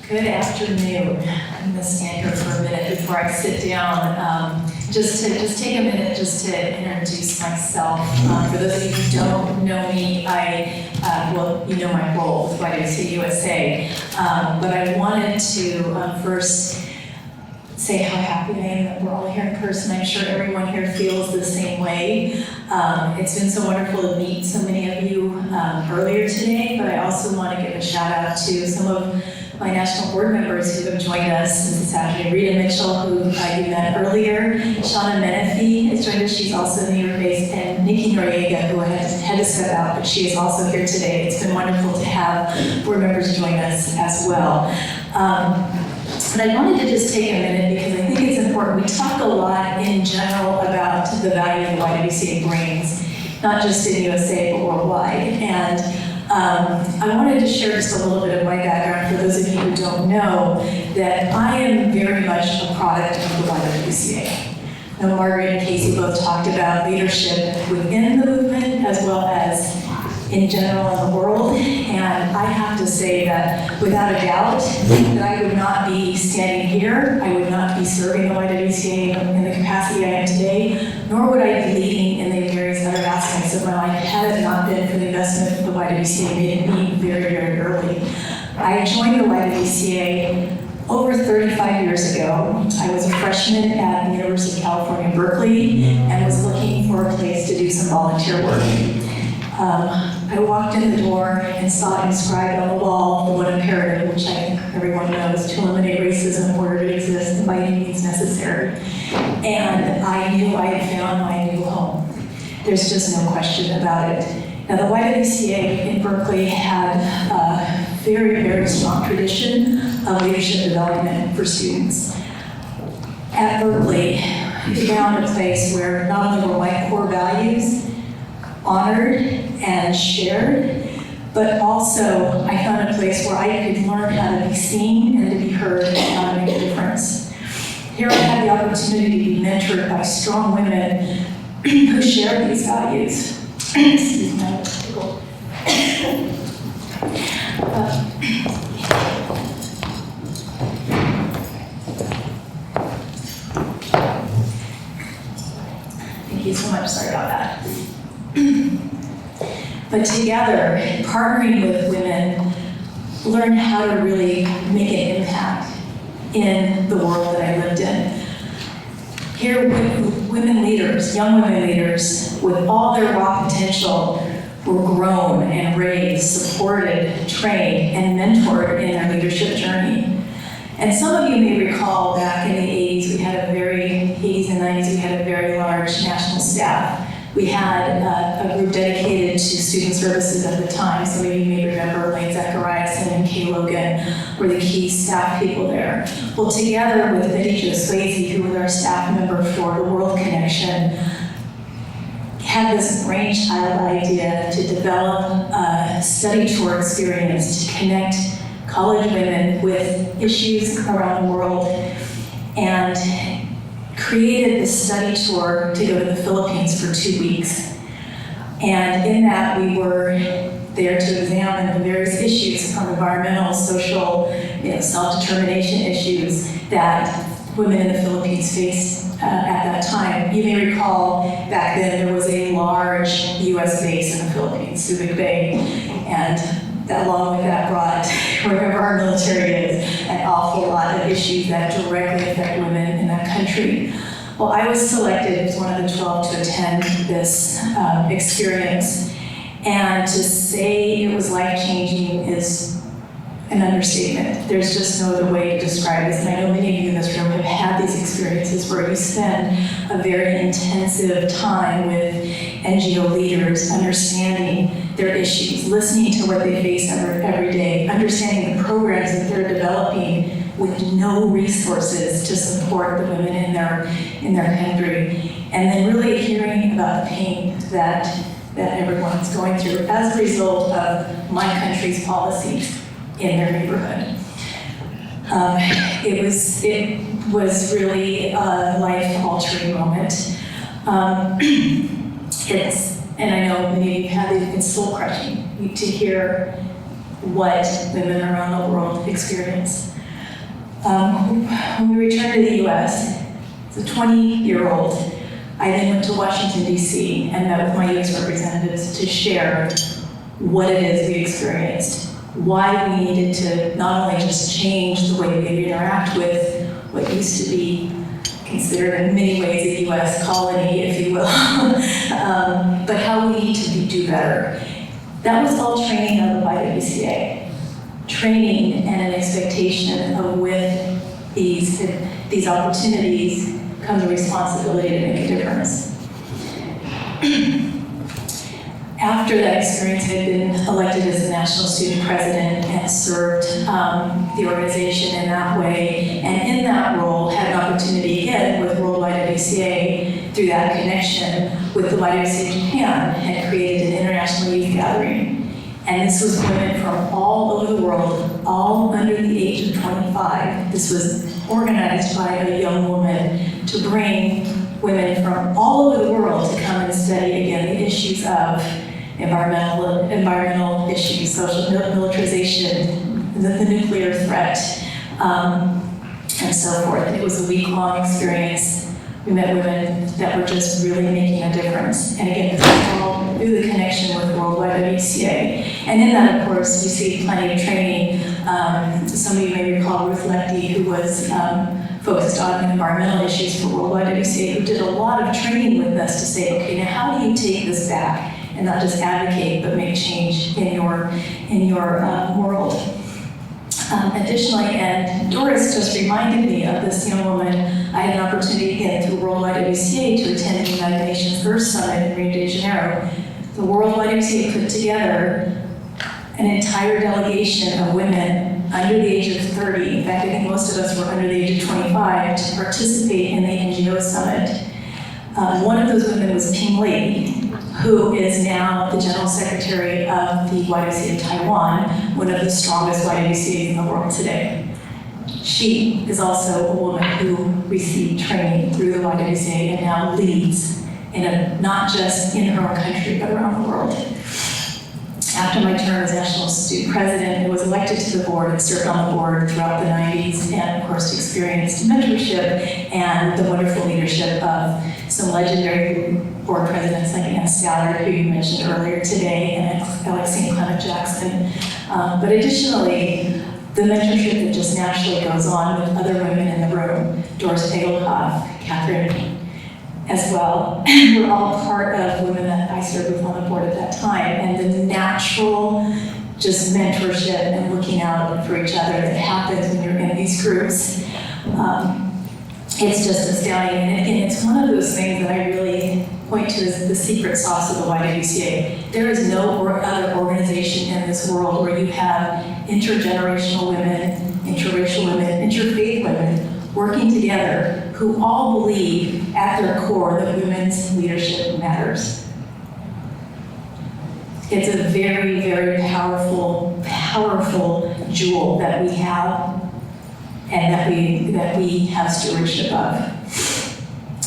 Good afternoon. I'm going to stand here for a minute before I sit down. Just take a minute just to introduce myself. For those of you who don't know me, well, you know my role with WSC USA. But I wanted to first say how happy I am that we're all here in person. I'm sure everyone here feels the same way. It's been so wonderful to meet so many of you earlier today, but I also want to give a shout out to some of my national board members who have joined us this afternoon. Rita Mitchell, who you met earlier. Shauna Menifee has joined us. She's also New York-based. And Nikki Noriega, who had to step out, but she is also here today. It's been wonderful to have board members join us as well. But I wanted to just take a minute because I think it's important. We talk a lot in general about the value the YWCA brings, not just in USA, but worldwide. And I wanted to share just a little bit of my background for those of you who don't know that I am very much a product of the YWCA. Now, Margaret and Casey both talked about leadership within the movement as well as in general in the world, and I have to say that without a doubt that I would not be standing here, I would not be serving the YWCA in the capacity I am today, nor would I be leading in the various other aspects of my life had it not been for the investment the YWCA made in me very, very early. I joined the YWCA over 35 years ago. I was a freshman at the University of California, Berkeley, and was looking for a place to do some volunteer work. I walked in the door and saw inscribed on the wall the one imperative, which I think everyone knows, to eliminate racism where it exists and by any means necessary. And I knew I had found my new home. There's just no question about it. Now, the YWCA in Berkeley had a very, very strong tradition of leadership development for students. At Berkeley, we found a place where not only were my core values honored and shared, but also I found a place where I could learn how to be seen and to be heard and how to make a difference. Here I had the opportunity to be mentored by strong women who shared these values. Excuse me, I'm tickled. Thank you so much, sorry about that. But together, partnering with women, learn how to really make an impact in the world that I lived in. Here, women leaders, young women leaders, with all their raw potential, were grown and raised, supported, trained, and mentored in their leadership journey. And some of you may recall back in the 80s, 80s and 90s, we had a very large national staff. We had a group dedicated to student services at the time. Some of you may remember Lane Zacharias and Kay Logan were the key staff people there. Well, together with Mindy Jo Swayze, who was our staff member for the World Connection, had this brainchild idea to develop a study tour experience to connect college women with issues around the world, and created this study tour to go to the Philippines for 2 weeks. And in that, we were there to examine the various issues from environmental, social, self-determination issues that women in the Philippines faced at that time. You may recall back then there was a large US base in the Philippines, Subic Bay, and along with that brought, wherever our military is, an awful lot of issues that directly affect women in that country. Well, I was selected as one of the 12 to attend this experience, and to say it was life-changing is an understatement. There's just no other way to describe this, and I know many of you in this room have had these experiences where you spend a very intensive time with NGO leaders, understanding their issues, listening to what they face every day, understanding the programs that they're developing with no resources to support the women in their country, and then really hearing about the pain that everyone's going through as a result of my country's policies in their neighborhood. It was really a life-altering moment. And I know many of you have it, it's soul-crushing to hear what women around the world experience. When we returned to the US, as a 20-year-old, I then went to Washington, D.C. and met with my U.S. representatives to share what it is we experienced, why we needed to not only just change the way we interact with what used to be considered in many ways a U.S. colony, if you will, but how we need to do better. That was all training of the YWCA. Training and an expectation of with these opportunities comes a responsibility to make a difference. After that experience, I had been elected as the National Student President and served the organization in that way. And in that role, had an opportunity again with World YWCA through that connection with the YWCA Japan, had created an international youth gathering. And this was women from all over the world, all under the age of 25. This was organized by a young woman to bring women from all over the world to come and study again the issues of environmental issues, social militarization, the nuclear threat, and so forth. It was a week-long experience. We met women that were just really making a difference. And again, this was all through the connection with World WSC. And in that, of course, we see plenty of training. Some of you may recall Ruth Leckie, who was focused on environmental issues for World WSC, who did a lot of training with us to say, okay, now how do you take this back and not just advocate, but make change in your world? Additionally, and Doris just reminded me of this young woman. I had an opportunity again through World YWCA to attend the United Nations Earth Summit in Rio de Janeiro. The World YWCA put together an entire delegation of women under the age of 30. In fact, I think most of us were under the age of 25 to participate in the NGO Summit. One of those women was Ping Li, who is now the General Secretary of the YWCA of Taiwan, one of the strongest YWCAs in the world today. She is also a woman who received training through the YWCA and now leads not just in her own country, but around the world. After my term as National Student President, I was elected to the board and served on the board throughout the 90s, and of course experienced mentorship and the wonderful leadership of some legendary board presidents like Ann Stallard, who you mentioned earlier today, and Alexine Clement Jackson. But additionally, the mentorship that just naturally goes on with other women in the room, Doris Tegelhoff, Catherine as well. We're all part of women that I served with on the board at that time, and the natural just mentorship and looking out for each other that happens when you're in these groups. It's just astounding, and it's one of those things that I really point to as the secret sauce of the YWCA. There is no other organization in this world where you have intergenerational women, interracial women, interfaith women working together who all believe at their core that women's leadership matters. It's a very, very powerful, powerful jewel that we have and that we have stewardship of.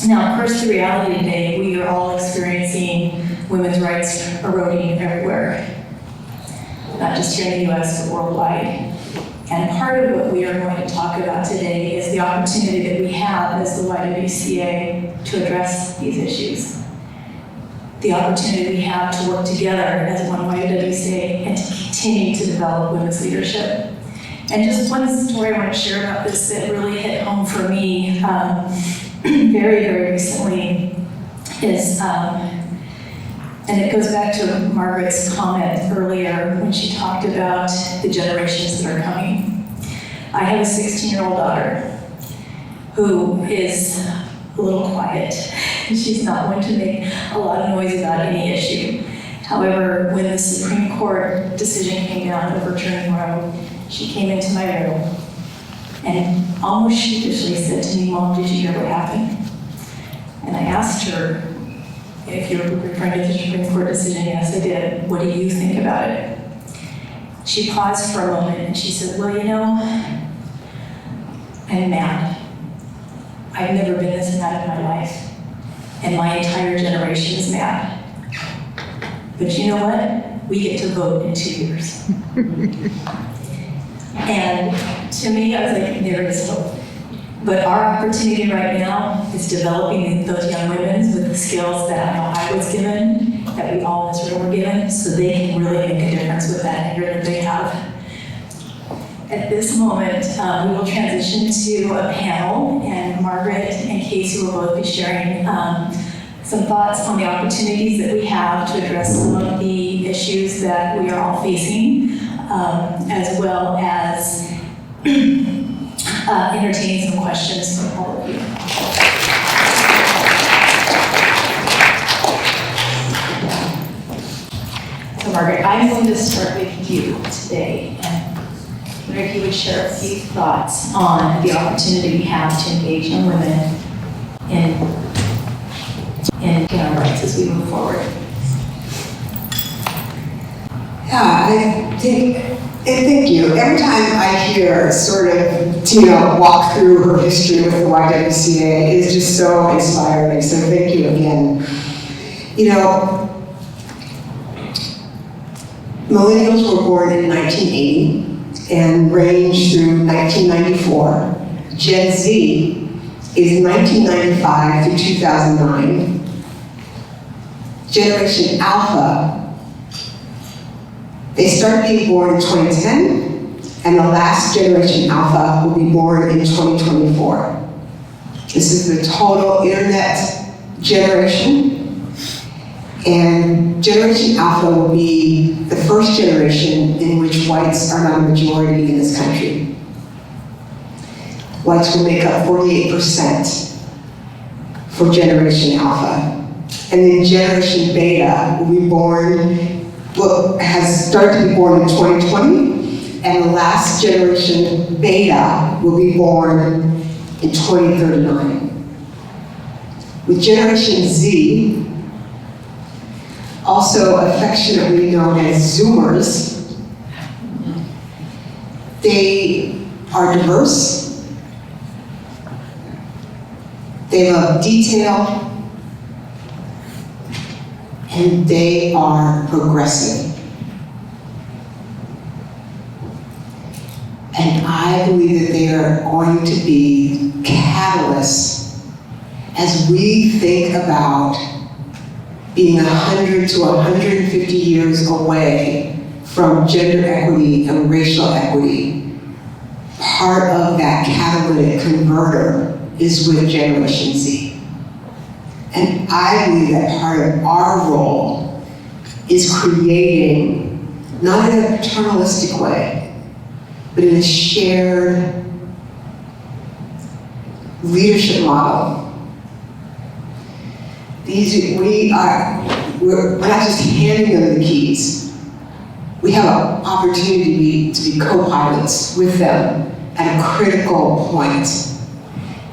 Now, of course, the reality today, we are all experiencing women's rights eroding everywhere, not just here in the US, but worldwide. And part of what we are going to talk about today is the opportunity that we have as the YWCA to address these issues. The opportunity we have to work together as one YWCA and to continue to develop women's leadership. And just one story I want to share about this that really hit home for me very, very recently is, and it goes back to Margaret's comment earlier when she talked about the generations that are coming. I have a 16-year-old daughter who is a little quiet. She's not one to make a lot of noise about any issue. However, when the Supreme Court decision came down overturning Roe, she came into my room and almost sheepishly said to me, "Mom, did you hear what happened?" And I asked her, "If you're referring to the Supreme Court decision," "Yes, I did. What do you think about it?" She paused for a moment and she said, "Well, you know, I'm mad. I've never been this mad in my life, and my entire generation is mad. But you know what? we get to vote in 2 years. And to me, I was like, there is hope. But our opportunity right now is developing those young women with the skills that I know I was given, that we all in this room were given, so they can really make a difference with that anger that they have. At this moment, we will transition to a panel, and Margaret and Casey will both be sharing some thoughts on the opportunities that we have to address some of the issues that we are all facing, as well as entertain some questions from all of you. So Margaret, I'm going to start with you today, and I wonder if you would share a few thoughts on the opportunity we have to engage young women in our rights as we move forward. Yeah, thank you. Every time I hear sort of Tina walk through her history with the YWCA, it is just so inspiring. So thank you again. You know, millennials were born in 1980 and range through 1994. Gen Z is 1995 through 2009. Generation Alpha, they start being born in 2010, and the last generation Alpha will be born in 2024. This is the total internet generation, and Generation Alpha will be the first generation in which whites are not a majority in this country. Whites will make up 48% for Generation Alpha. And then Generation Beta will be born, has started to be born in 2020, and the last Generation Beta will be born in 2039. With Generation Z, also affectionately known as Zoomers, they are diverse, they love detail, and they are progressive. And I believe that they are going to be catalysts as we think about being 100 to 150 years away from gender equity and racial equity. Part of that catalytic converter is with Generation Z. And I believe that part of our role is creating, not in a paternalistic way, but in a shared leadership model. We're not just handing them the keys. We have an opportunity to be co-pilots with them at a critical point.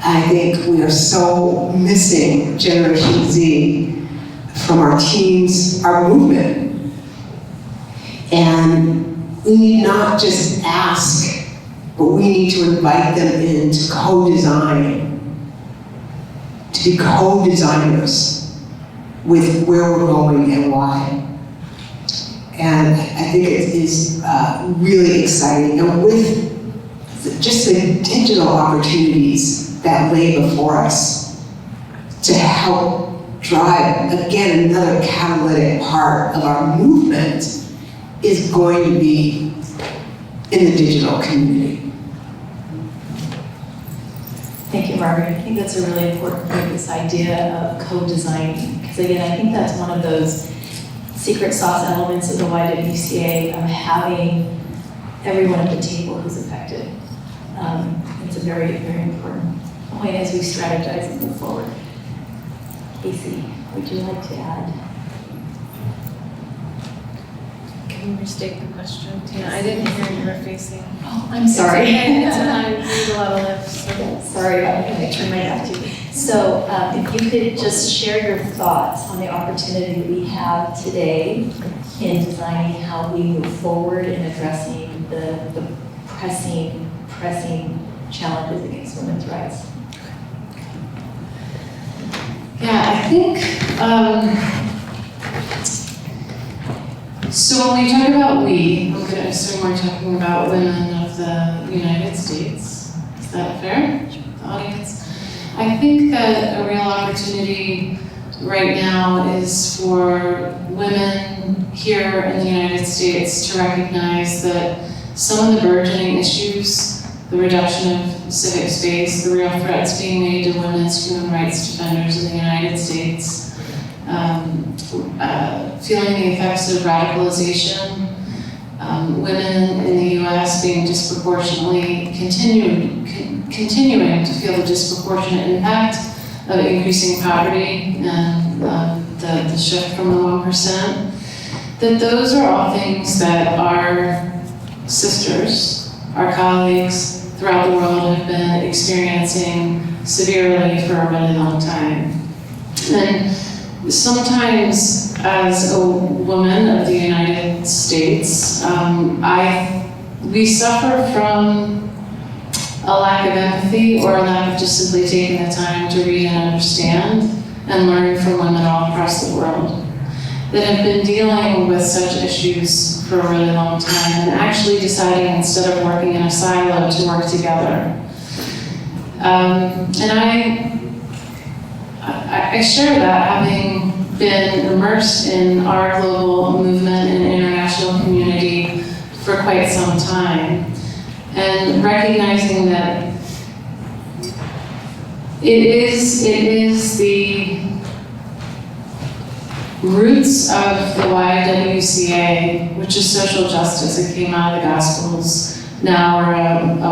I think we are so missing Generation Z from our teams, our movement. And we need not just ask, but we need to invite them in to co-design, to be co-designers with where we're going and why. And I think it is really exciting. And with just the digital opportunities that lay before us to help drive, again, another catalytic part of our movement is going to be in the digital community. Thank you, Margaret. I think that's a really important point, this idea of co-designing. Because again, I think that's one of those secret sauce elements of the YWCA, of having everyone at the table who's affected. It's a very, very important point as we strategize and move forward. Casey, would you like to add? Can you restate the question, Tina? I didn't hear you were facing. Oh, I'm sorry. I read a lot of lips. So. Sorry, I turned my back to you. So if you could just share your thoughts on the opportunity we have today in designing how we move forward in addressing the pressing challenges against women's rights. Yeah, I think So when we talk about we, I'm going to assume we're talking about women of the United States. Is that fair, the audience? I think that a real opportunity right now is for women here in the United States to recognize that some of the burgeoning issues, the reduction of civic space, the real threats being made to women as human rights defenders in the United States, feeling the effects of radicalization, women in the US being disproportionately continuing to feel the disproportionate impact of increasing poverty and the shift from the 1%, that those are all things that our sisters, our colleagues throughout the world have been experiencing severely for a really long time. And sometimes as a woman of the United States, we suffer from a lack of empathy or a lack of just simply taking the time to read and understand and learn from women all across the world that have been dealing with such issues for a really long time and actually deciding instead of working in a silo to work together. And I share that, having been immersed in our global movement and international community for quite some time, and recognizing that it is the roots of the YWCA, which is social justice. It came out of the Gospels. Now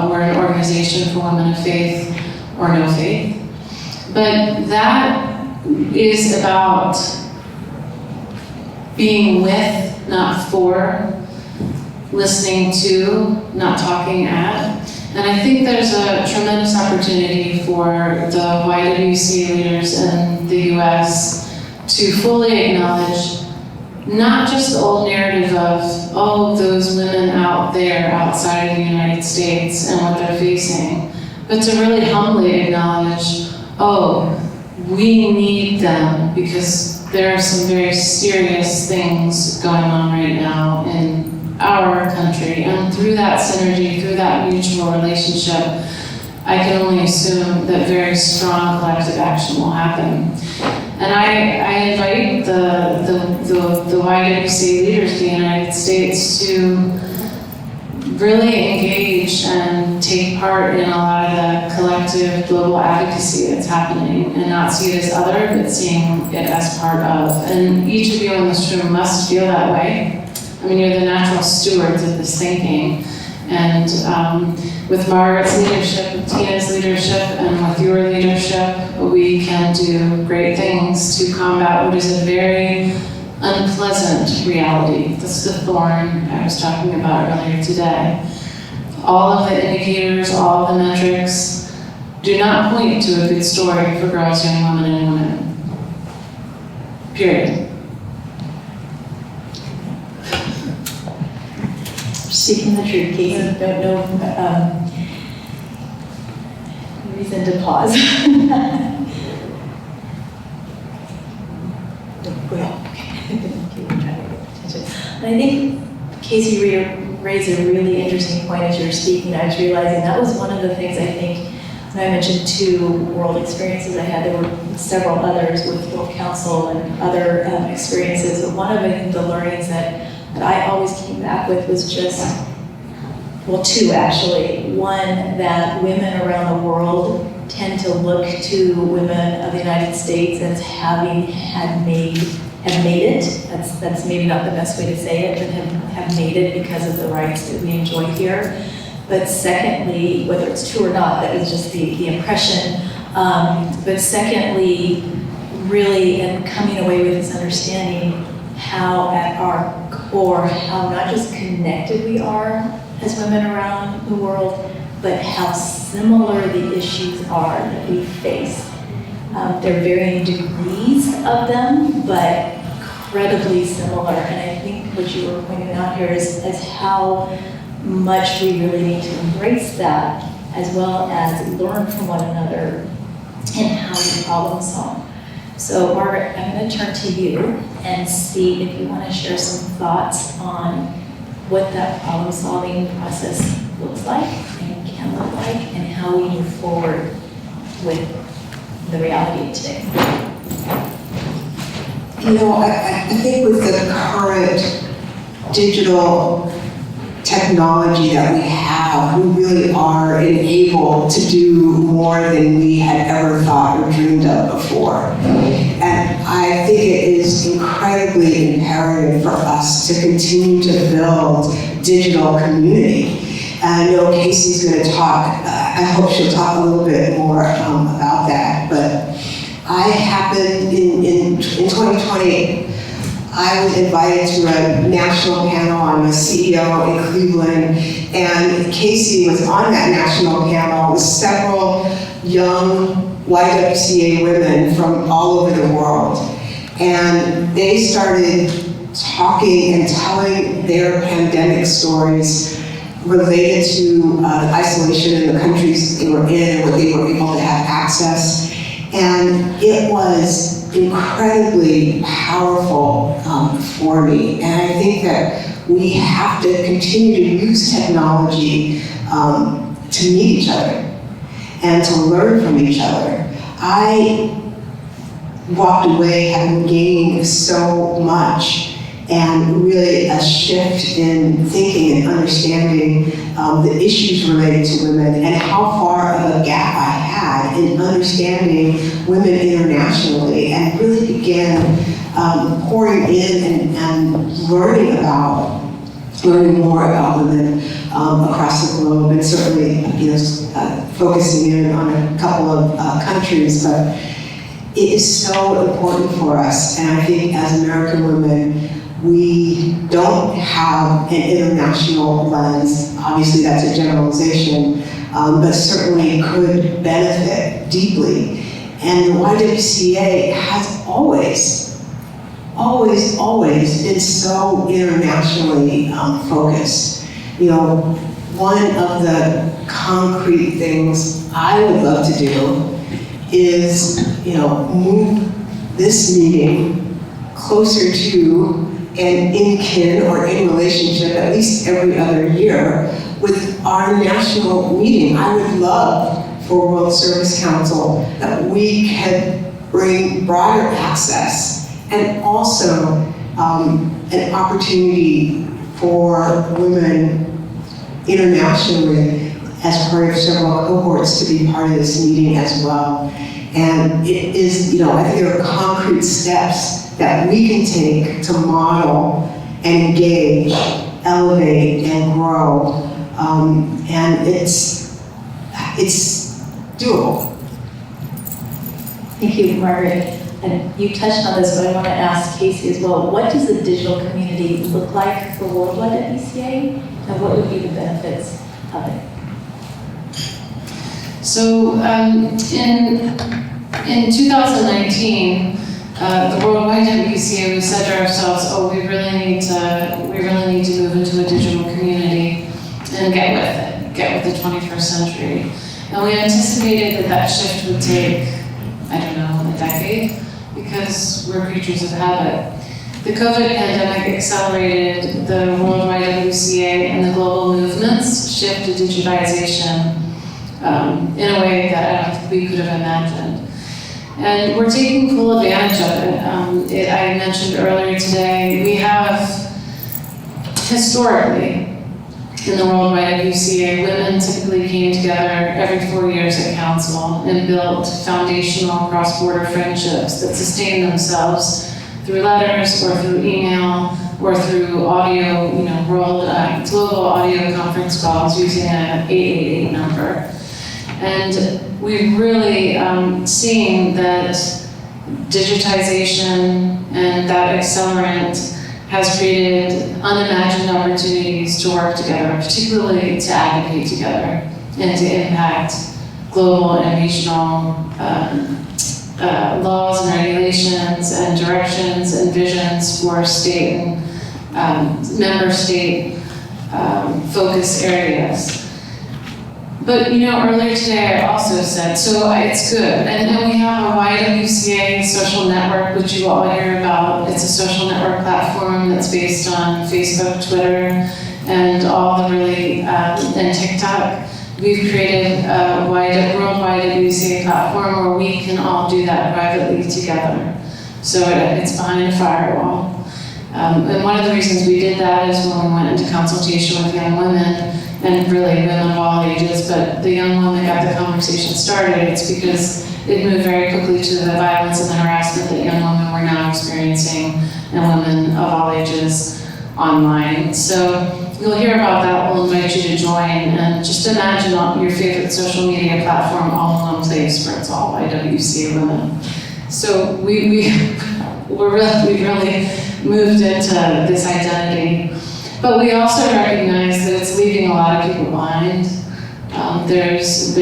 we're an organization for women of faith or no faith. But that is about being with, not for, listening to, not talking at. And I think there's a tremendous opportunity for the YWCA leaders in the US to fully acknowledge not just the old narrative of, oh, those women out there outside of the United States and what they're facing, but to really humbly acknowledge, oh, we need them because there are some very serious things going on right now in our country. And through that synergy, through that mutual relationship, I can only assume that very strong collective action will happen. And I invite the YWCA leaders of the United States to really engage and take part in a lot of the collective global advocacy that's happening and not see it as other, but seeing it as part of. And each of you in this room must feel that way. I mean, you're the natural stewards of this thinking. And with Margaret's leadership, with Tina's leadership, and with your leadership, we can do great things to combat what is a very unpleasant reality. That's the thorn I was talking about earlier today. All of the indicators, all of the metrics do not point to a good story for girls, young women, and women. Period. Speaking the truth, Casey, don't know reason to pause. And I think Casey raised a really interesting point as you were speaking. I was realizing that was one of the things I think when I mentioned 2 world experiences I had. There were several others with World Council and other experiences, but one of the learnings that I always came back with was just, well, 2 actually. One, that women around the world tend to look to women of the United States as having made it. That's maybe not the best way to say it, but have made it because of the rights that we enjoy here. But secondly, whether it's true or not, that was just the impression. But secondly, really, and coming away with this understanding how at our core, how not just connected we are as women around the world, but how similar the issues are that we face. There are varying degrees of them, but incredibly similar. And I think what you were pointing out here is how much we really need to embrace that, as well as learn from one another and how we problem solve. So Margaret, I'm going to turn to you and see if you want to share some thoughts on what that problem-solving process looks like and can look like, and how we move forward with the reality of today. You know, I think with the current digital technology that we have, we really are enabled to do more than we had ever thought or dreamed of before. And I think it is incredibly imperative for us to continue to build digital community. And I know Casey's going to talk, I hope she'll talk a little bit more about that, but I happened in 2020, I was invited to a national panel. I'm a CEO in Cleveland, and Casey was on that national panel with several young YWCA women from all over the world. And they started talking and telling their pandemic stories related to isolation in the countries they were in and what they were able to have access. And it was incredibly powerful for me. And I think that we have to continue to use technology to meet each other and to learn from each other. I walked away having gained so much, and really a shift in thinking and understanding the issues related to women and how far of a gap I had in understanding women internationally, and really began pouring in and learning more about women across the globe, and certainly focusing in on a couple of countries. But it is so important for us, and I think as American women, we don't have an international lens. Obviously, that's a generalization, but certainly could benefit deeply. And the YWCA has always been so internationally focused. You know, one of the concrete things I would love to do is, move this meeting closer to and in kin or in relationship at least every other year with our national meeting. I would love for World Service Council that we could bring broader access, and also an opportunity for women internationally as part of several cohorts to be part of this meeting as well. And it is, I think there are concrete steps that we can take to model and engage, elevate, and grow. And it's doable. Thank you, Margaret. And you touched on this, but I want to ask Casey as well. What does the digital community look like for World YWCA, and what would be the benefits of it? So in 2019, the World YWCA, we said to ourselves, we really need to move into a digital community and get with the 21st century. And we anticipated that shift would take, a decade, because we're creatures of habit. The COVID pandemic accelerated the World YWCA and the global movements shift to digitization in a way that I don't think we could have imagined. And we're taking full advantage of it. I mentioned earlier today, we have historically in the World YWCA, women typically came together every 4 years at council and built foundational cross-border friendships that sustained themselves through letters or through email or through audio, global audio conference calls using an 888 number. And we've really seen that digitization and that accelerant has created unimagined opportunities to work together, particularly to advocate together and to impact global and regional laws and regulations and directions and visions for state and member state focus areas. But earlier today I also said, so it's good. And we have a YWCA social network, which you all hear about. It's a social network platform that's based on Facebook, Twitter, and all the and TikTok. We've created a World YWCA platform where we can all do that privately together. So it's behind a firewall. And one of the reasons we did that is when we went into consultation with young women, and really women of all ages, but the young woman got the conversation started, it's because it moved very quickly to the violence and the harassment that young women were now experiencing, and women of all ages online. So you'll hear about that, we'll invite you to join, and just imagine your favorite social media platform all in one place where it's all YWCA women. So we've really moved into this identity. But we also recognize that it's leaving a lot of people behind. There's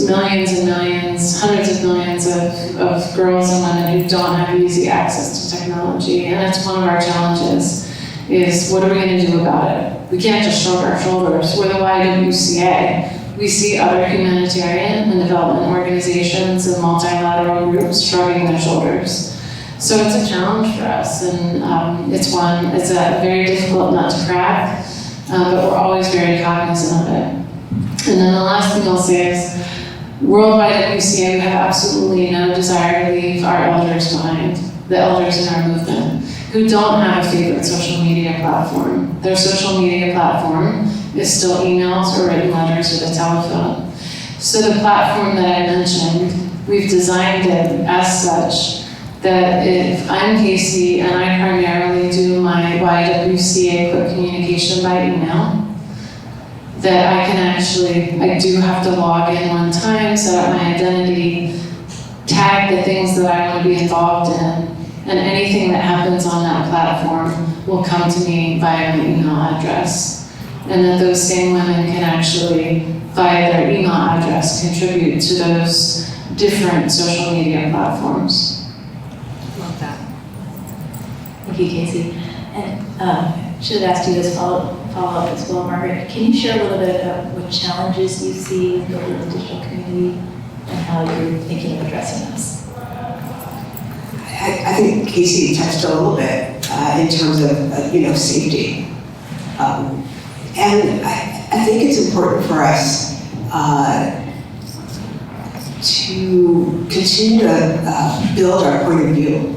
millions and millions, hundreds of millions of girls and women who don't have easy access to technology, and that's one of our challenges, is what are we going to do about it? We can't just shrug our shoulders. We're the YWCA. We see other humanitarian and development organizations and multilateral groups shrugging their shoulders. So it's a challenge for us, and it's a very difficult nut to crack, but we're always very cognizant of it. And then the last thing I'll say is, worldwide at WCA, we have absolutely no desire to leave our elders behind, the elders in our movement, who don't have a favorite social media platform. Their social media platform is still emails or written letters or the telephone. So the platform that I mentioned, we've designed it as such that if I'm Casey and I primarily do my YWCA quick communication by email, that I do have to log in one time, set up my identity, tag the things that I want to be involved in, and anything that happens on that platform will come to me via my email address. And that those same women can actually, via their email address, contribute to those different social media platforms. Love that. Thank you, Casey. And should have asked you this follow-up as well, Margaret. Can you share a little bit about what challenges you see in building the digital community and how you're thinking of addressing those? I think Casey touched a little bit in terms of safety, and I think it's important for us to continue to build our point of view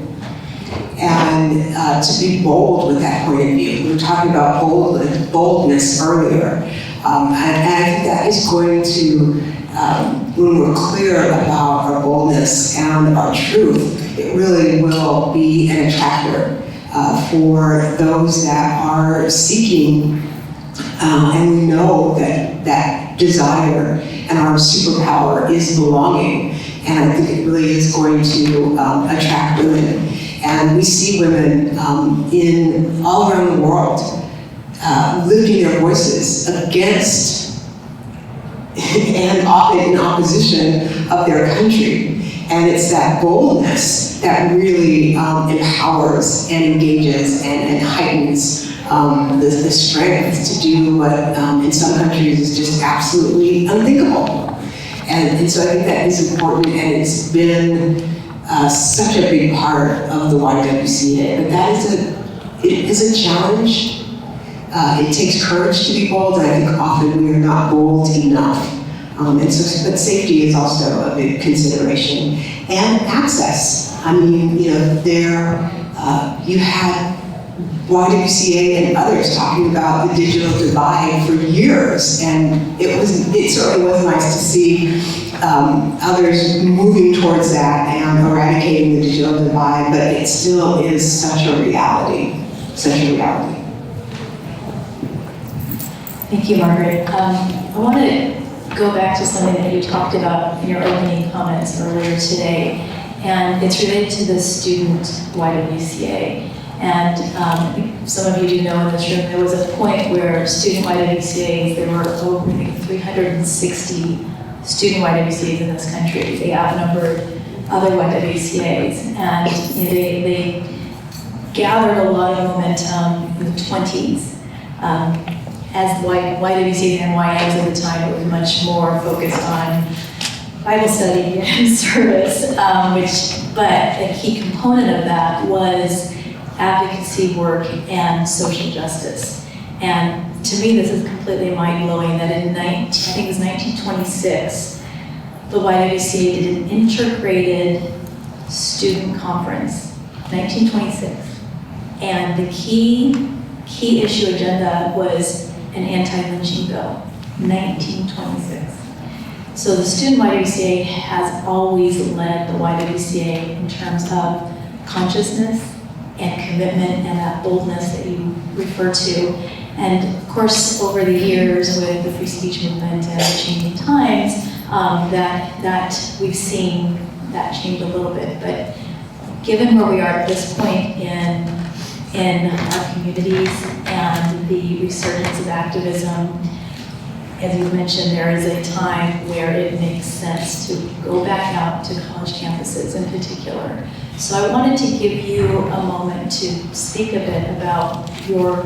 and to be bold with that point of view. We were talking about boldness earlier, and I think that is going to, when we're clear about our boldness and our truth, it really will be an attractor for those that are seeking, and we know that desire and our superpower is belonging, and I think it really is going to attract women. And we see women in all around the world lifting their voices against and in opposition of their country. And it's that boldness that really empowers and engages and heightens the strength to do what in some countries is just absolutely unthinkable. And so I think that is important, and it's been such a big part of the YWCA. But that is a challenge. It takes courage to be bold, and I think often we are not bold enough. But safety is also a big consideration. And access. I mean, you had YWCA and others talking about the digital divide for years, and it certainly was nice to see others moving towards that and eradicating the digital divide, but it still is such a reality, Thank you, Margaret. I want to go back to something that you talked about in your opening comments earlier today, and it's related to the student YWCA. And some of you do know in this room, there was a point where student YWCAs, there were over 360 student YWCAs in this country. They outnumbered other YWCAs, and they gathered a lot of momentum in the 20s. as YWCs and YMs at the time, it was much more focused on Bible study and service, but a key component of that was advocacy work and social justice. And to me, this is completely mind-blowing that in I think it was 1926, the YWCA did an integrated student conference, 1926. And the key issue agenda was an anti-lynching bill, 1926. So the student YWCA has always led the YWCA in terms of consciousness and commitment and that boldness that you refer to. And of course, over the years with the free speech movement and the changing times, that we've seen that change a little bit. But given where we are at this point in our communities and the resurgence of activism, as you mentioned, there is a time where it makes sense to go back out to college campuses in particular. So I wanted to give you a moment to speak a bit about your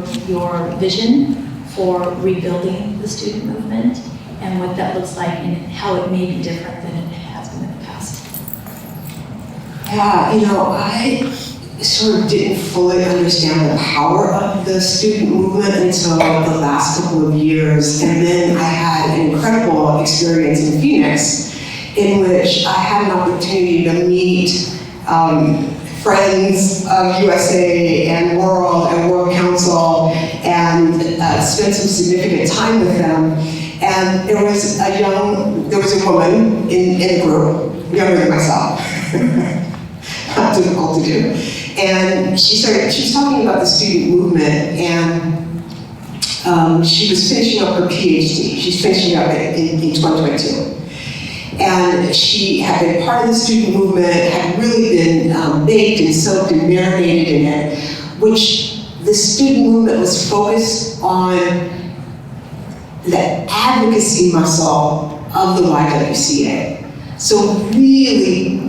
vision for rebuilding the student movement and what that looks like and how it may be different than it has been in the past. Yeah, I sort of didn't fully understand the power of the student movement until the last couple of years. And then I had an incredible experience in Phoenix in which I had an opportunity to meet friends of USA and World Council and spend some significant time with them. And there was a woman in a group, younger than myself, not difficult to do. And she was talking about the student movement, and she was finishing up her PhD. She's finishing up in 2022. And she had been part of the student movement, had really been baked and soaked and marinated in it, which the student movement was focused on the advocacy muscle of the YWCA. So really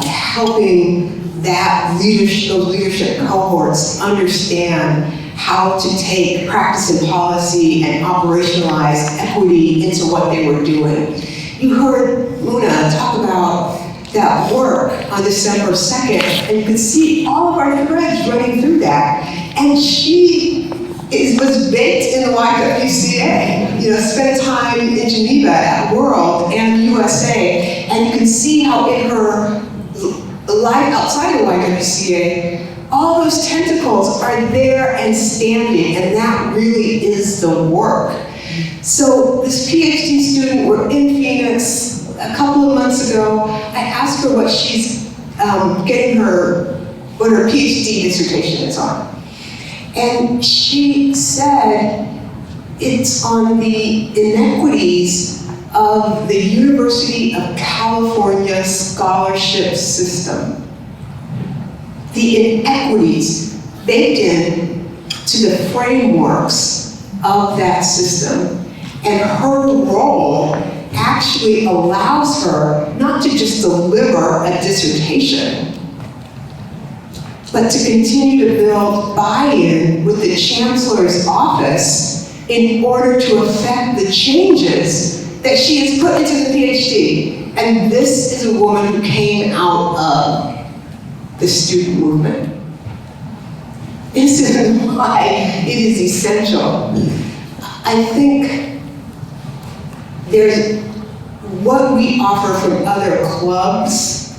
helping those leadership cohorts understand how to take practice and policy and operationalize equity into what they were doing. You heard Muna talk about that work on December 2nd, and you could see all of our threads running through that. And she was baked in the YWCA, spent time in Geneva at World and USA, and you can see how in her life outside the YWCA, all those tentacles are there and standing, and that really is the work. So this PhD student, we're in Phoenix a couple of months ago. I asked her what she's what her PhD dissertation is on. And she said it's on the inequities of the University of California scholarship system. The inequities baked in to the frameworks of that system, and her role actually allows her not to just deliver a dissertation, but to continue to build buy-in with the Chancellor's office in order to affect the changes that she has put into the PhD. And this is a woman who came out of the student movement. This is why it is essential. I think there's what we offer from other clubs,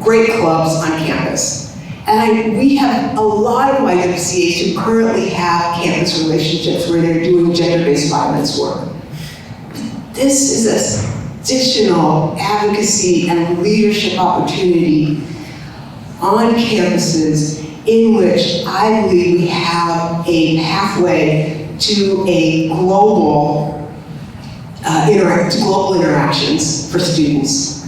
great clubs on campus. And we have a lot of YWCAs who currently have campus relationships where they're doing gender-based violence work. This is an additional advocacy and leadership opportunity on campuses in which I believe we have a pathway to a global interactions for students.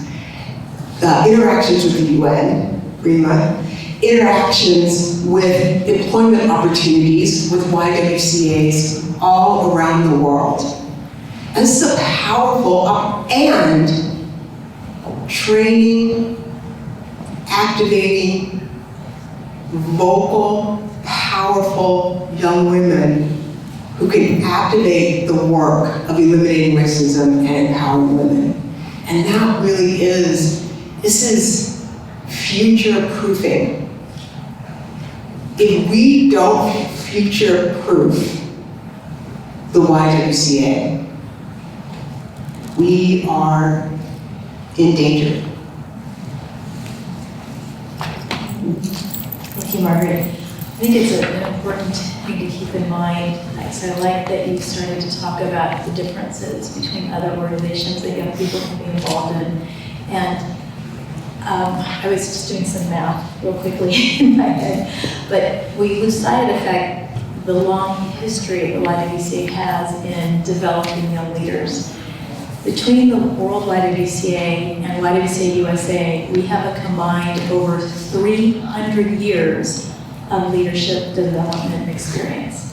Interactions with the UN, REMA, interactions with employment opportunities with YWCAs all around the world. And this is a powerful, and training, activating vocal, powerful young women who can activate the work of eliminating racism and empowering women. And that really is, this is future-proofing. If we don't future-proof the YWCA, we are in danger. Thank you, Margaret. I think it's an important thing to keep in mind. So I like that you started to talk about the differences between other organizations that young people can be involved in. And I was just doing some math real quickly in my head, but we lose sight of the fact the long history the YWCA has in developing young leaders. Between the World YWCA and YWCA USA, we have a combined over 300 years of leadership development experience.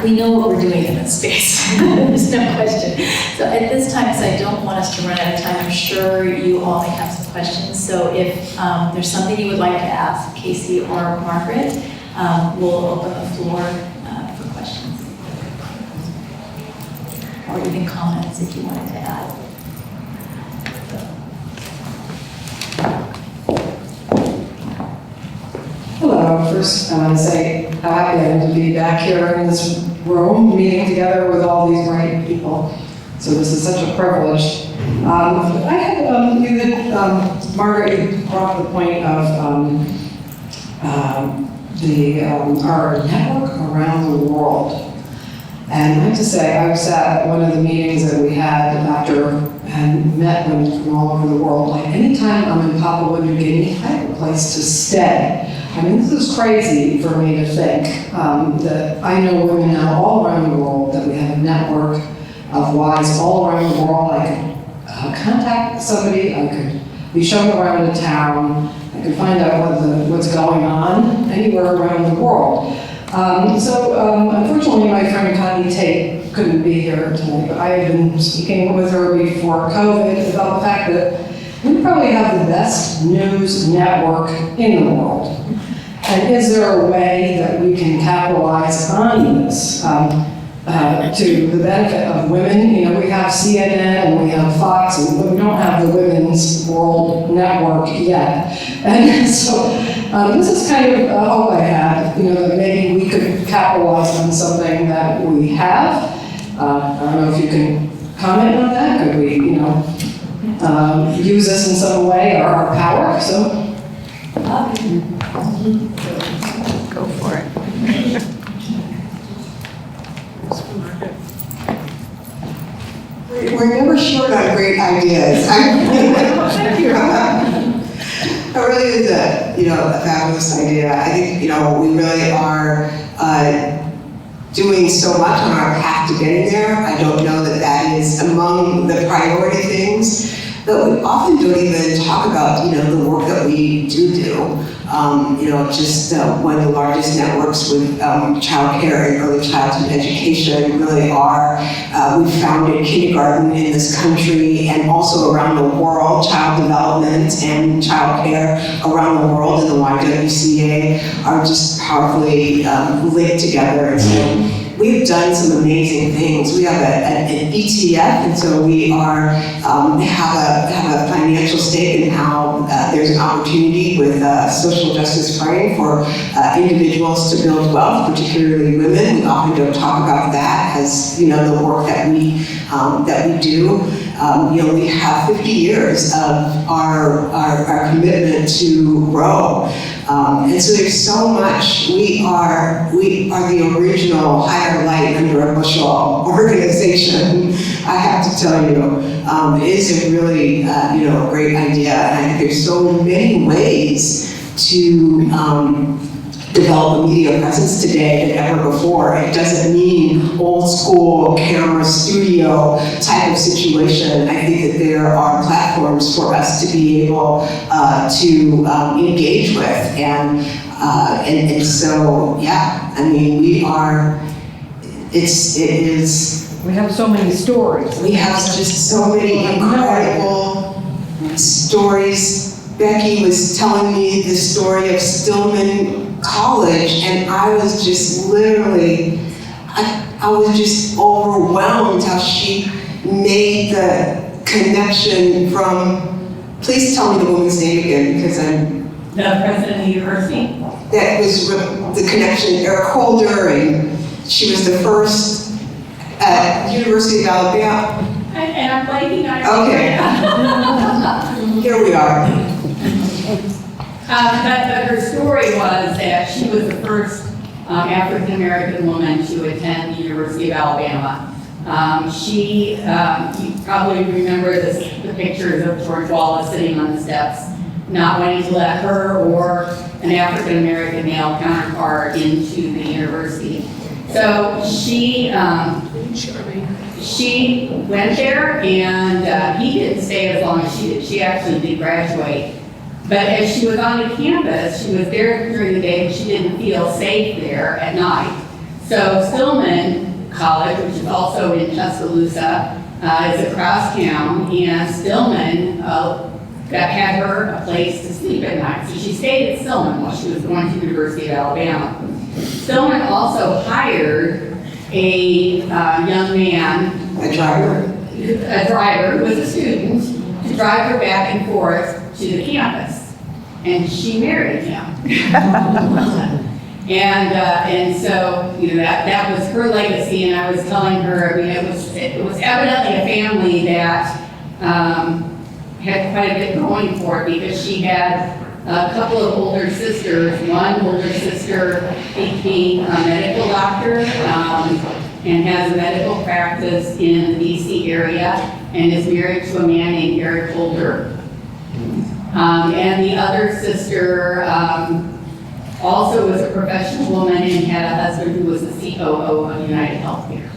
We know what we're doing in this space. There's no question. So at this time, because I don't want us to run out of time, I'm sure you all may have some questions. So if there's something you would like to ask Casey or Margaret, we'll open the floor for questions. Or even comments if you wanted to add. Hello, first I want to say how happy I am to be back here in this room, meeting together with all these great people. So this is such a privilege. I had, Margaret, you brought up the point of our network around the world. And I have to say, I was at one of the meetings that we had and met women from all over the world. Like anytime I'm in Papua New Guinea, I have a place to stay. I mean, this is crazy for me to think that I know women now all around the world, that we have a network of wives all around the world. I could contact somebody, I could be shown around a town, I could find out what's going on anywhere around the world. Unfortunately, my friend Connie Tate couldn't be here tonight, but I had been speaking with her before COVID about the fact that we probably have the best news network in the world. And is there a way that we can capitalize on this to the benefit of women? You know, we have CNN and we have Fox, and we don't have the Women's World Network yet. And so this is kind of a hope I had, you know, that maybe we could capitalize on something that we have. I don't know if you can comment on that. Could we, you know, use this in some way, or our power? So. Go for it. We're never short on great ideas. It really is a fabulous idea. I think, we really are doing so much on our path to getting there. I don't know that is among the priority things, but we often don't even talk about, the work that we do. Just one of the largest networks with child care and early childhood education really are. We founded kindergarten in this country and also around the world. Child development and child care around the world in the YWCA are just powerfully linked together. And so we've done some amazing things. We have an ETF, and so we have a financial stake in how there's an opportunity with social justice frame for individuals to build wealth, particularly women. We often don't talk about that as the work that we do. We have 50 years of our commitment to grow. And so there's so much. We are the original higher light under a bushel organization. I have to tell you, it is a really a great idea, and I think there's so many ways to develop a media presence today than ever before. It doesn't mean old school camera studio type of situation. I think that there are platforms for us to be able to engage with, and so yeah. I mean, we have so many stories. We have just so many incredible stories, Becky was telling me the story of Stillman College, and I was just literally, I was just overwhelmed how she made the connection from, please tell me the woman's name again, because I'm... The president of the university? That was the connection, Eric Holder, and she was the first at University of Alabama. And I'm blanking on it. Okay. Here we are. But her story was that she was the first African-American woman to attend the University of Alabama. You probably remember the pictures of George Wallace sitting on the steps, not wanting to let her or an African-American male counterpart into the university. So she went there, and he didn't stay as long as she did. She actually did graduate. But as she was on the campus, she was there during the day, and she didn't feel safe there at night. So Stillman College, which is also in Tuscaloosa, is across town, and Stillman had her a place to sleep at night. So she stayed at Stillman while she was going to the University of Alabama. Stillman also hired a young man, A driver. who was a student, to drive her back and forth to the campus, and she married him. And so, you know, that was her legacy, and I was telling her, I mean, it was evidently a family that had quite a bit going for it, because she had a couple of older sisters. One older sister became a medical doctor and has a medical practice in the DC area, and is married to a man named Eric Holder. And the other sister also was a professional woman and had a husband who was the COO of United Healthcare.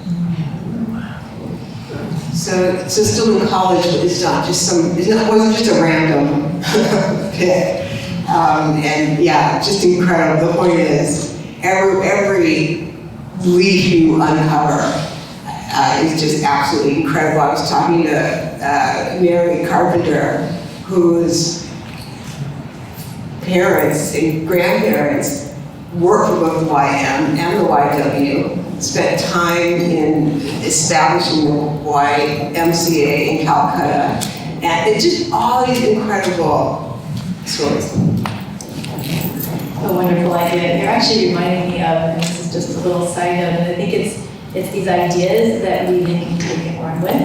So Stillman College is not just it wasn't just a random pick. And yeah, just incredible. The point is, every leaf you uncover is just absolutely incredible. I was talking to Mary Carpenter, whose parents and grandparents worked for both the YM and the YW, spent time in establishing the YMCA in Calcutta, and it's just all these incredible stories. A wonderful idea. You're actually reminding me of, and this is just a little side note, and I think it's these ideas that we can take and run with.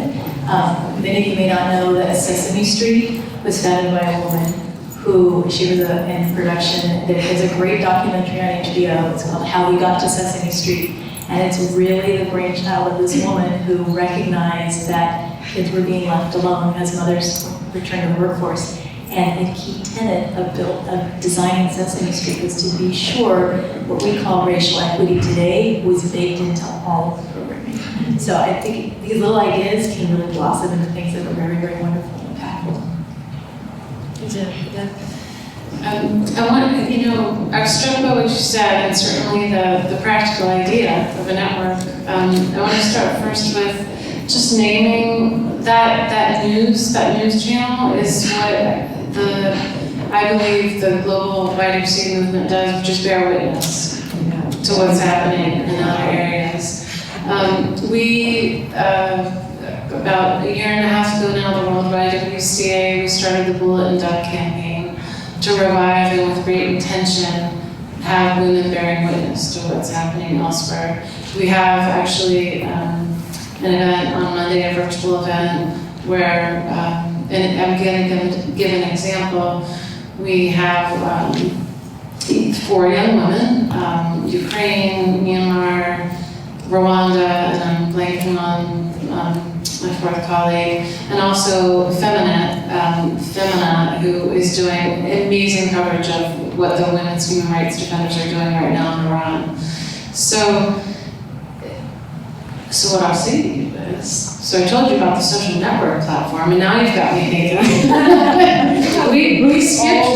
Many of you may not know that Sesame Street was founded by a woman who, she was in production. There's a great documentary on HBO. It's called How We Got to Sesame Street. And it's really the brainchild of this woman who recognized that kids were being left alone as mothers returned to the workforce. And the key tenet of designing Sesame Street was to be sure what we call racial equity today was baked into all of the programming. So I think these little ideas can really blossom into things that are very, very wonderful and impactful. I was struck by what you said, and certainly the practical idea of a network. I want to start first with just naming that news channel is what I believe the global YWC movement does, which is bear witness to what's happening in other areas. About a year and a half ago now, the Worldwide WCA, we started the Bulletin Duck campaign to revive and with great intention have women bearing witness to what's happening elsewhere. We have actually an event on Monday, a virtual event, where, and I'm going to give an example. We have 4 young women, Ukraine, Myanmar, Rwanda, and I'm blanking on my fourth colleague, and also Femina, who is doing amazing coverage of what the women's human rights defenders are doing right now in Iran. So what I'll say to you is, so I told you about the social network platform, and now you've got me thinking. we skipped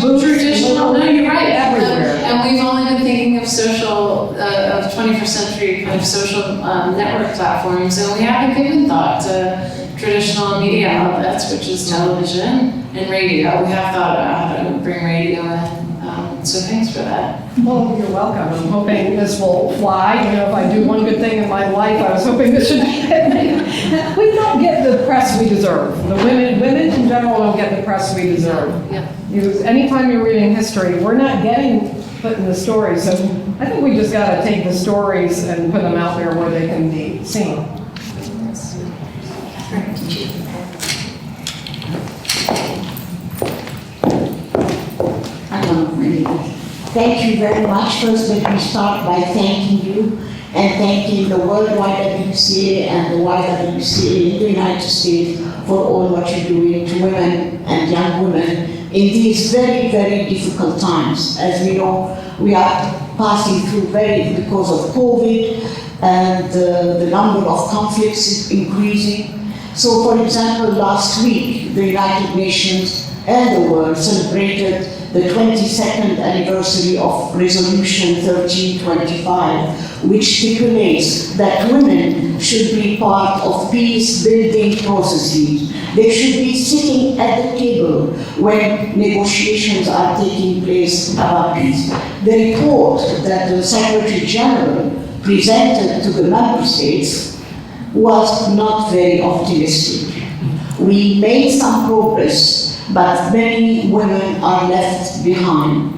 traditional, no, you're right, and we've only been thinking of social, of 21st century kind of social network platforms, and we haven't given thought to traditional media outlets, which is television, and radio. We have thought about how to bring radio in. So thanks for that. Well, you're welcome. I'm hoping this will fly. You know, if I do one good thing in my life, I was hoping this should be it. We don't get the press we deserve. The women in general don't get the press we deserve. Yeah. Anytime you're reading history, we're not getting put in the stories. So I think we just got to take the stories and put them out there where they can be seen. Thank you very much. First, let me start by thanking you and thanking the Worldwide WCA and the YWCA in the United States for all what you're doing to women and young women in these very, very difficult times. As we know, we are passing through because of COVID, and the number of conflicts is increasing. So, for example, last week, the United Nations and the world celebrated the 22nd anniversary of Resolution 1325, which stipulates that women should be part of peace-building processes. They should be sitting at the table when negotiations are taking place about peace. The report that the Secretary General presented to the member states was not very optimistic. We made some progress, but many women are left behind.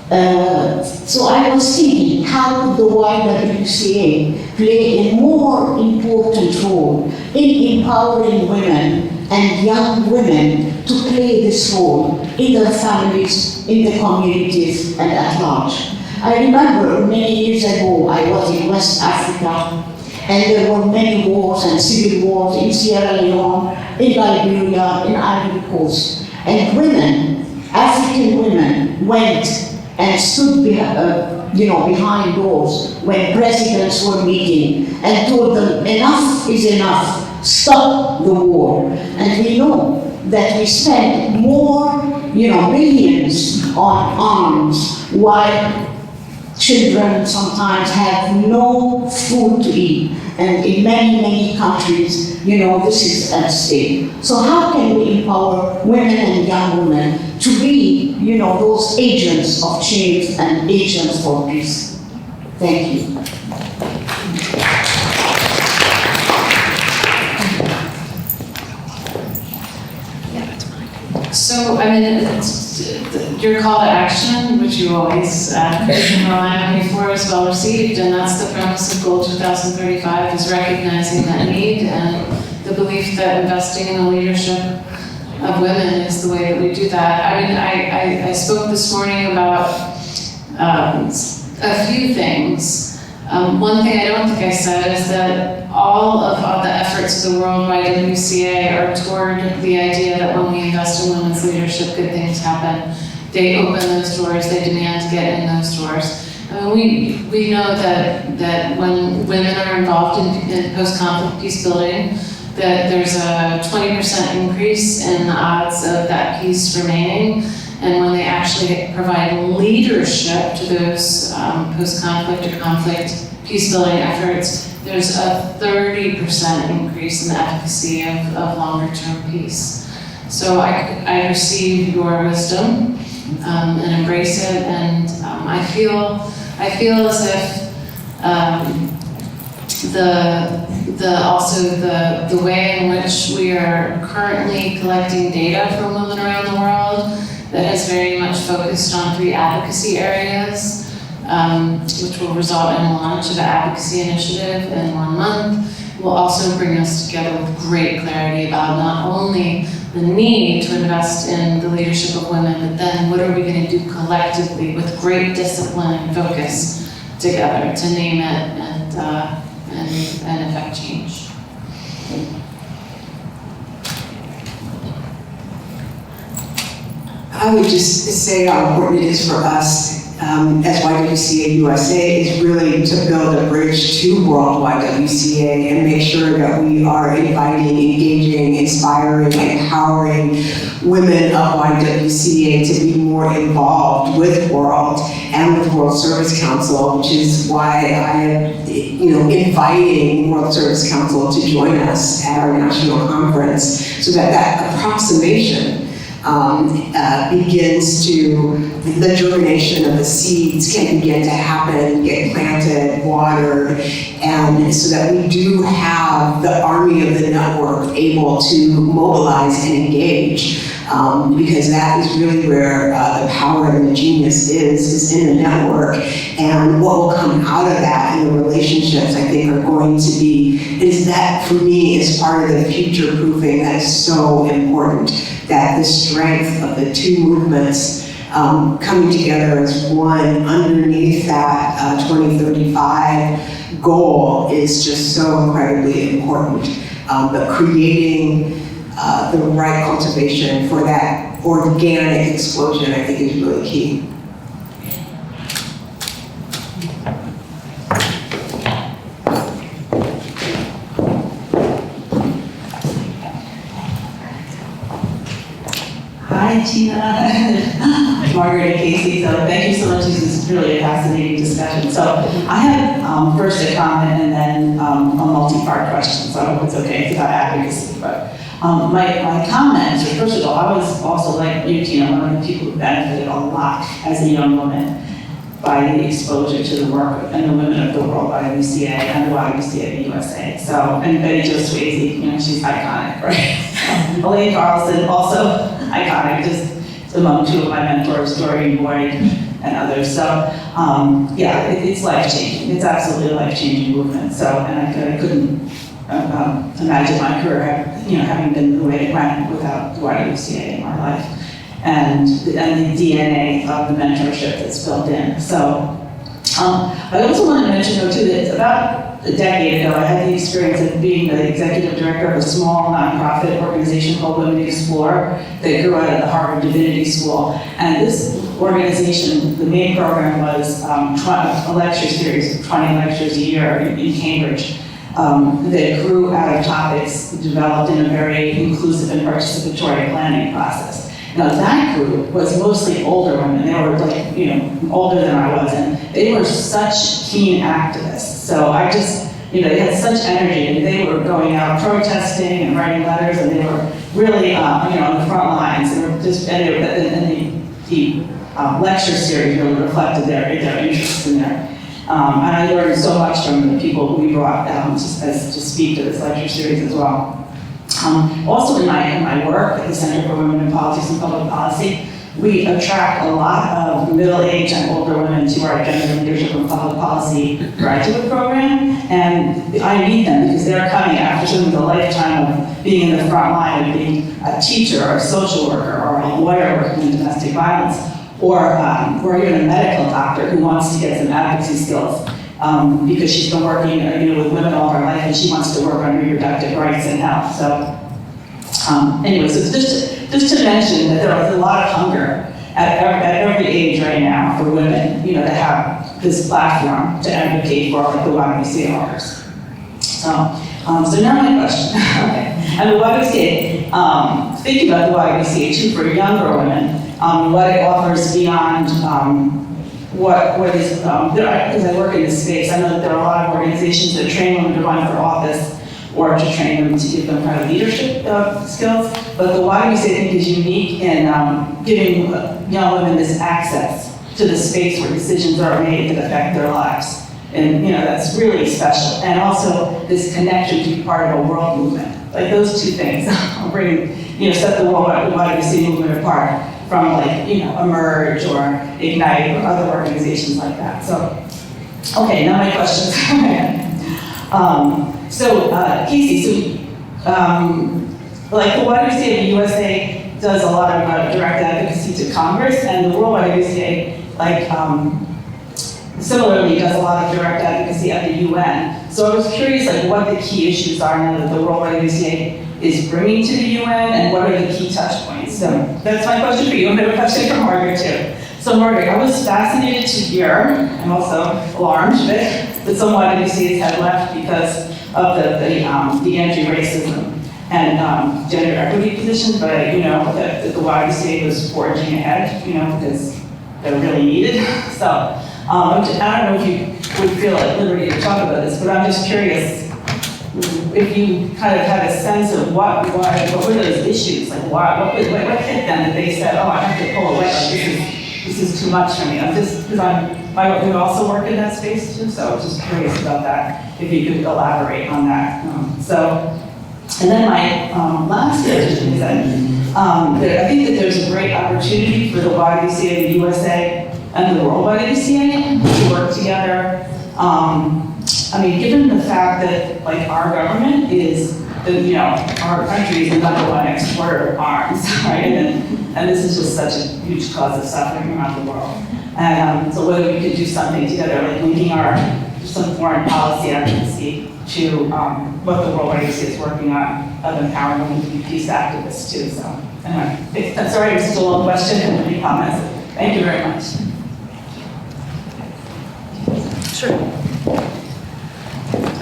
So I was thinking, how could the YWCA play a more important role in empowering women and young women to play this role in their families, in the communities, and at large. I remember many years ago, I was in West Africa, and there were many wars and civil wars in Sierra Leone, in Liberia, in Ivory Coast. And women, African women, went and stood behind doors when presidents were meeting and told them, enough is enough, stop the war. And we know that we spend more, billions on arms, while children sometimes have no food to eat. And in many, many countries, this is at stake. So how can we empower women and young women to be, those agents of change and agents for peace? Thank you. So, your call to action, which you always rely on me for, is well received, and that's the premise of Goal 2035, is recognizing that need and the belief that investing in the leadership of women is the way that we do that. I spoke this morning about a few things. One thing I don't think I said is that all of the efforts of the Worldwide WCA are toward the idea that when we invest in women's leadership, good things happen. They open those doors, they demand to get in those doors. We know that when women are involved in post-conflict peace building, that there's a 20% increase in the odds of that peace remaining. And when they actually provide leadership to those post-conflict or conflict peace-building efforts, there's a 30% increase in the efficacy of longer-term peace. So I receive your wisdom and embrace it, and I feel as if the way in which we are currently collecting data from women around the world that has very much focused on 3 advocacy areas, which will result in a launch of an advocacy initiative in 1 month, will also bring us together with great clarity about not only the need to invest in the leadership of women, but then what are we going to do collectively with great discipline and focus together to name it and affect change. I would just say how important it is for us as YWCA USA is really to build a bridge to Worldwide WCA and make sure that we are inviting, engaging, inspiring, empowering women of YWCA to be more involved with World and with World Service Council, which is why I am, inviting World Service Council to join us at our national conference, so that approximation begins to, the germination of the seeds can begin to happen, get planted, watered, and so that we do have the army of the network able to mobilize and engage, because that is really where the power and the genius is in the network. And what will come out of that and the relationships, I think, are going to be, is that for me is part of the future proofing that is so important, that the strength of the two movements coming together as one underneath that 2035 goal is just so incredibly important. But creating the right cultivation for that organic explosion, I think, is really key. Hi, Tina. Margaret and Casey. So thank you so much. This is really a fascinating discussion. So I have first a comment and then a multi-part question. So I hope it's okay. It's about advocacy. But my comments are, first of all, I was also, like you, Tina, one of the people who benefited a lot as a young woman by the exposure to the work and the women of the world by WCA and the YWCA USA. So, and Betty Jo Swayze, you know, she's iconic, right? Elaine Carlson, also iconic, just among two of my mentors, Doreen Boyd and others. So, yeah, it's life-changing. It's absolutely a life-changing movement. So, and I couldn't imagine my career, having been the way it went without the YWCA in my life. And the DNA of the mentorship that's built in. So I also want to mention, though, too, that about a decade ago, I had the experience of being the executive director of a small nonprofit organization called Women Explore that grew out of the Harvard Divinity School. And this organization, the main program was a lecture series of 20 lectures a year in Cambridge that grew out of topics developed in a very inclusive and participatory planning process. Now that group was mostly older women. They were like, older than I was, and they were such keen activists. So I just, they had such energy, and they were going out protesting and writing letters, and they were really, on the front lines. They were just, the lecture series really reflected their interests in there. And I learned so much from the people who we brought to speak to this lecture series as well. Also in my work at the Center for Women in Politics and Public Policy, we attract a lot of middle-aged and older women to our Gender Leadership and Public Policy graduate program, and I meet them because they're coming after sort of a lifetime of being in the front line, of being a teacher or a social worker or a lawyer working in domestic violence, or even a medical doctor who wants to get some advocacy skills. Because she's been working with women all her life, and she wants to work on reproductive rights and health. So anyway, so just to mention that there is a lot of hunger at every age right now for women, to have this platform to advocate for, like the YWCA offers. So now my question. Okay. And the YWCA, thinking about the YWCA too for younger women, what it offers beyond what is, because I work in this space, I know that there are a lot of organizations that train women to run for office or to train them to give them kind of leadership skills, but the YWCA, I think, is unique in giving young women this access to the space where decisions are made that affect their lives. And that's really special. And also this connection to be part of a world movement. Like those two things bring, set the world YWCA movement apart from Emerge or Ignite or other organizations like that. So, okay, now my questions. Casey, like the YWCA of the USA does a lot of direct advocacy to Congress, and the World YWCA, similarly does a lot of direct advocacy at the UN. So I was curious, what the key issues are now that the World YWCA is bringing to the UN, and what are the key touch points? So that's my question for you, and I have a question for Margaret too. So Margaret, I was fascinated to hear, I'm also alarmed a bit, that some YWCAs had left because of the anti-racism and gender equity positions, but that the YWCA was forging ahead, because they're really needed. So I don't know if you would feel at liberty to talk about this, but I'm just curious if you kind of had a sense of what were those issues, like what hit them that they said, oh, I have to pull away, like this is too much for me. I'm just, because we also work in that space too, so I was just curious about that, if you could elaborate on that. And then my last question is that I think that there's a great opportunity for the YWCA, the USA, and the World YWCA to work together. I mean, given the fact that like our government is, our country is the #1 exporter of arms, right? And this is just such a huge cause of suffering around the world. And so whether we could do something together, like linking some foreign policy advocacy to what the World YWCA is working on of empowering women to be peace activists too. So anyway, I'm sorry, it was such a long question and many comments. Thank you very much. Sure.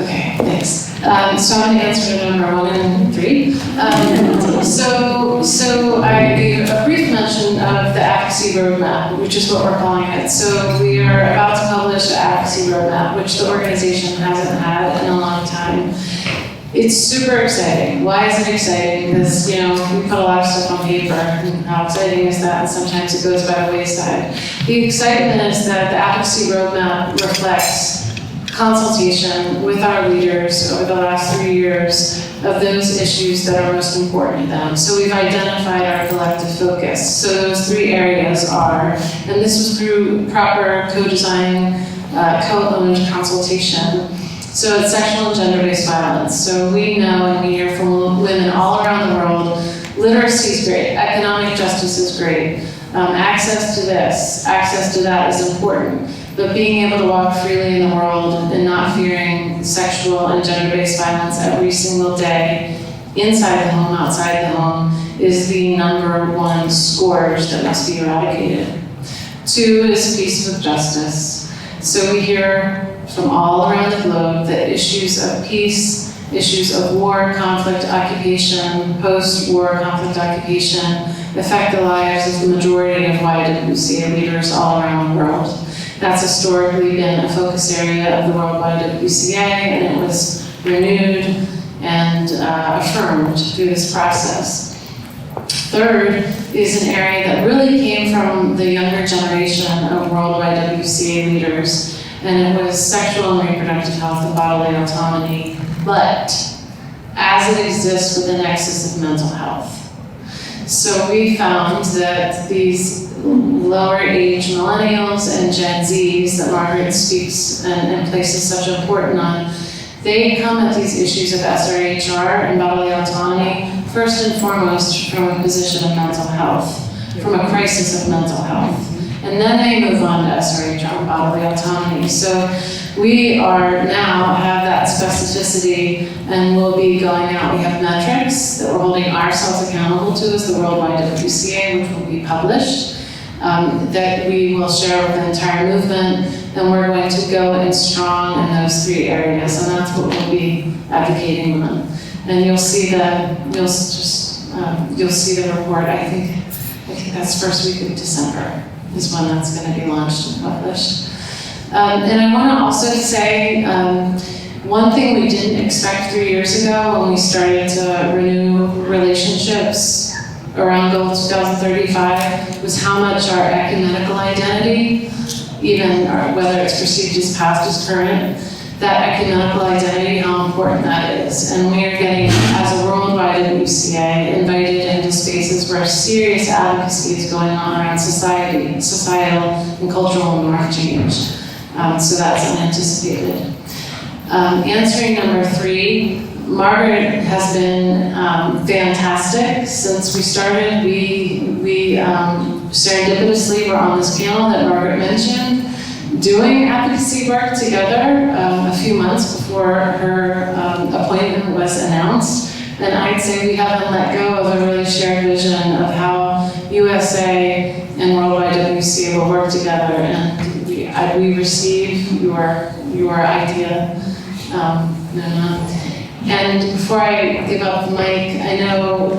Okay, thanks. So I'm going to answer to number 1 and 3. So I gave a brief mention of the advocacy roadmap, which is what we're calling it. So we are about to publish the advocacy roadmap, which the organization hasn't had in a long time. It's super exciting. Why is it exciting? Because, we put a lot of stuff on paper, and how exciting is that? And sometimes it goes by the wayside. The excitement is that the advocacy roadmap reflects consultation with our leaders over the last 3 years of those issues that are most important to them. So we've identified our collective focus. So those 3 areas are, and this was through proper co-design, co-owned consultation. So it's sexual and gender-based violence. So we know and we hear from women all around the world, literacy is great, economic justice is great, access to this, access to that is important. But being able to walk freely in the world and not fearing sexual and gender-based violence every single day, inside the home, outside the home, is the #1 scourge that must be eradicated. 2 is peace with justice. So we hear from all around the globe that issues of peace, issues of war, conflict, occupation, post-war conflict occupation affect the lives of the majority of YWCA leaders all around the world. That's historically been a focus area of the World YWCA, and it was renewed and affirmed through this process. 3rd is an area that really came from the younger generation of World YWCA leaders, and it was sexual and reproductive health and bodily autonomy, but as it exists with the nexus of mental health. So we found that these lower age millennials and Gen Zs that Margaret speaks and places such importance on, they come at these issues of SRHR and bodily autonomy first and foremost from a position of mental health, from a crisis of mental health. And then they move on to SRHR and bodily autonomy. So we are now have that specificity, and we'll be going out. We have metrics that we're holding ourselves accountable to as the World YWCA, which will be published, that we will share with the entire movement, and we're going to go in strong in those 3 areas, and that's what we'll be advocating on. And you'll see you'll see the report. I think that's first week of December is when that's going to be launched and published. And I want to also say, one thing we didn't expect 3 years ago when we started to renew relationships around Goal 2035 was how much our ecumenical identity, even whether it's perceived as past as current, that ecumenical identity, how important that is. And we are getting, as a worldwide WCA, invited into spaces where serious advocacy is going on around societal and cultural norm change. So that's unanticipated. Answering number 3, Margaret has been fantastic since we started. We serendipitously were on this panel that Margaret mentioned, doing advocacy work together a few months before her appointment was announced. And I'd say we haven't let go of a really shared vision of how USA and World YWCA will work together. And we receive your idea, Nona. And before I give up the mic, I know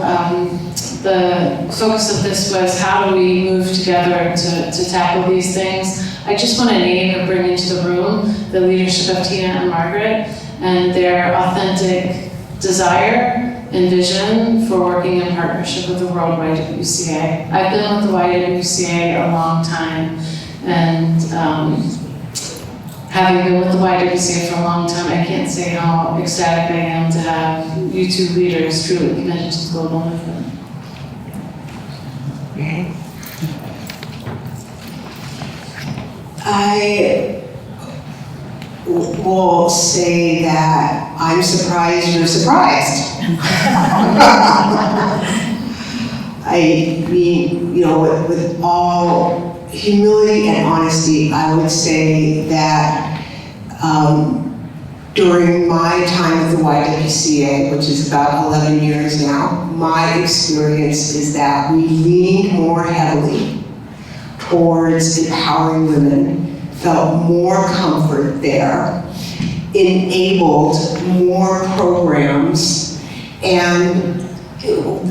the focus of this was how do we move together to tackle these things. I just want to name and bring into the room the leadership of Tina and Margaret and their authentic desire and vision for working in partnership with the World YWCA. I've been with the YWCA a long time, and having been with the YWCA for a long time, I can't say how ecstatic I am to have you two leaders truly committed to the global movement. I will say that I'm surprised you're surprised. I mean, with all humility and honesty, I would say that during my time with the YWCA, which is about 11 years now, my experience is that we leaned more heavily towards empowering women, felt more comfort there, enabled more programs, and so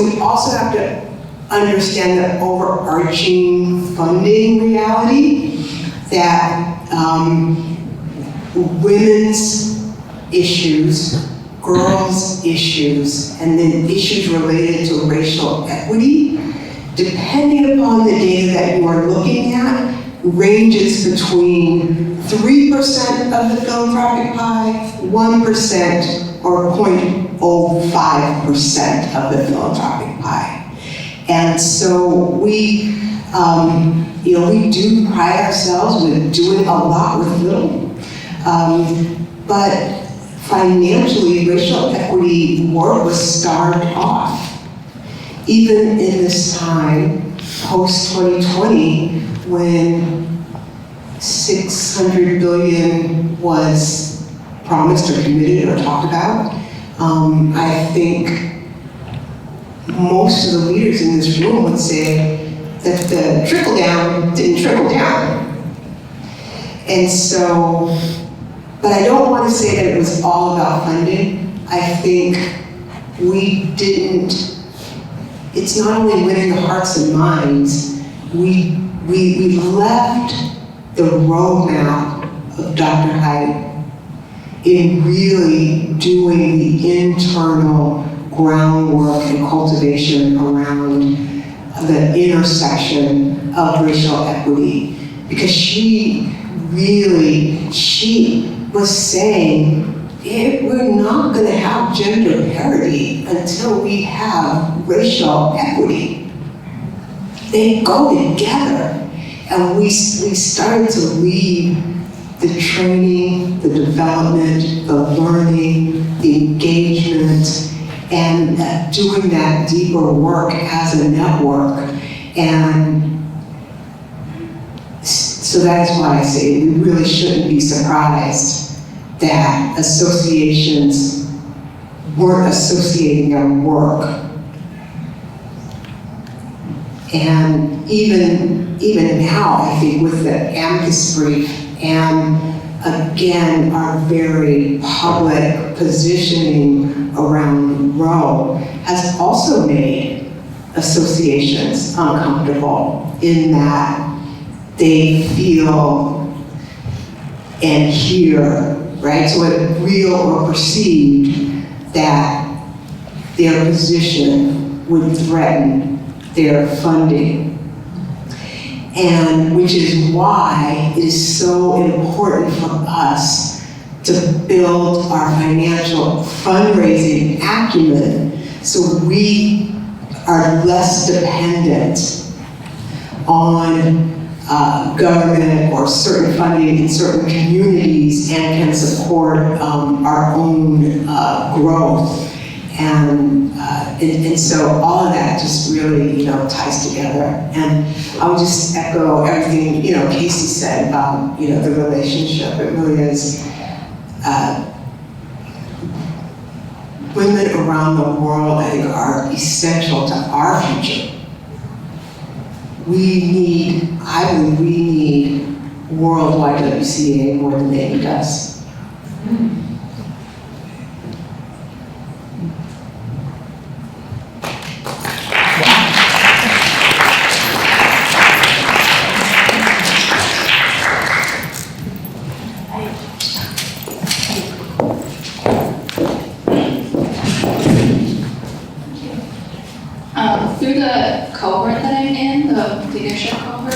we also have to understand the overarching funding reality that women's issues, girls' issues, and then issues related to racial equity, depending upon the data that you are looking at, ranges between 3% of the philanthropic pie, 1%, or 0.05% of the philanthropic pie. And so we do pride ourselves with doing a lot with little. But financially, racial equity work was starved off. Even in this time, post-2020, when $600 billion was promised or committed or talked about, I think most of the leaders in this room would say that the trickle down didn't trickle down. And so, but I don't want to say that it was all about funding. I think we didn't, it's not only winning the hearts and minds, we left the roadmap of Dr. Haidt in really doing the internal groundwork and cultivation around the intersection of racial equity. Because she was saying, we're not going to have gender parity until we have racial equity. They go together. And we started to lead the training, the development, the learning, the engagement, and doing that deeper work as a network. And so that is why I say we really shouldn't be surprised that associations weren't associating their work. And even now, I think with the amicus brief and again, our very public positioning around Roe has also made associations uncomfortable in that they feel and hear, right? So it's real or perceived that their position would threaten their funding. And which is why it is so important for us to build our financial fundraising acumen so we are less dependent on government or certain funding in certain communities and can support our own growth. And so all of that just really, ties together. And I would just echo everything, Casey said about, the relationship. It really is. Women around the world, I think, are essential to our future. I believe we need worldwide WCA more than they need us. leadership cohort.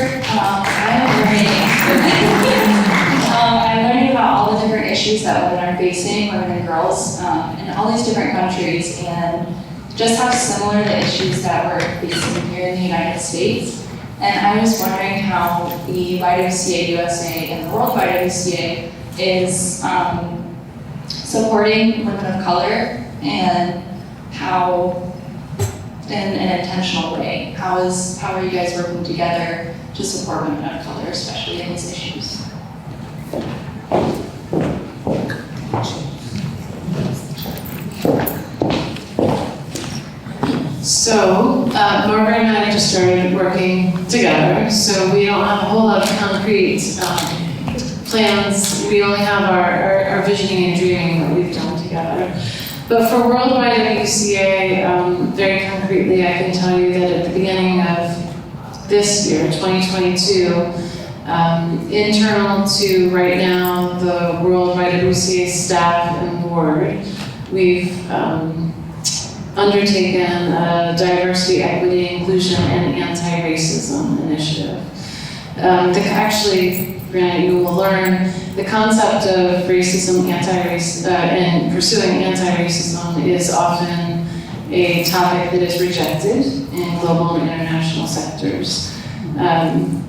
I'm learning about all the different issues that women are facing, women and girls, in all these different countries, and just how similar the issues that we're facing here in the United States. And I was wondering how the YWCA USA and the World YWCA is supporting women of color, and how, in an intentional way, how are you guys working together to support women of color, especially in these issues? So, Margaret and I just started working together, so we don't have a whole lot of concrete plans. We only have our visioning and dreaming that we've done together. But for World YWCA, very concretely, I can tell you that at the beginning of this year, 2022, internal to right now the World YWCA staff and board, we've undertaken a diversity, equity, inclusion, and anti-racism initiative. Actually, Brianna, you will learn the concept of racism, and pursuing anti-racism is often a topic that is rejected in global and international sectors. And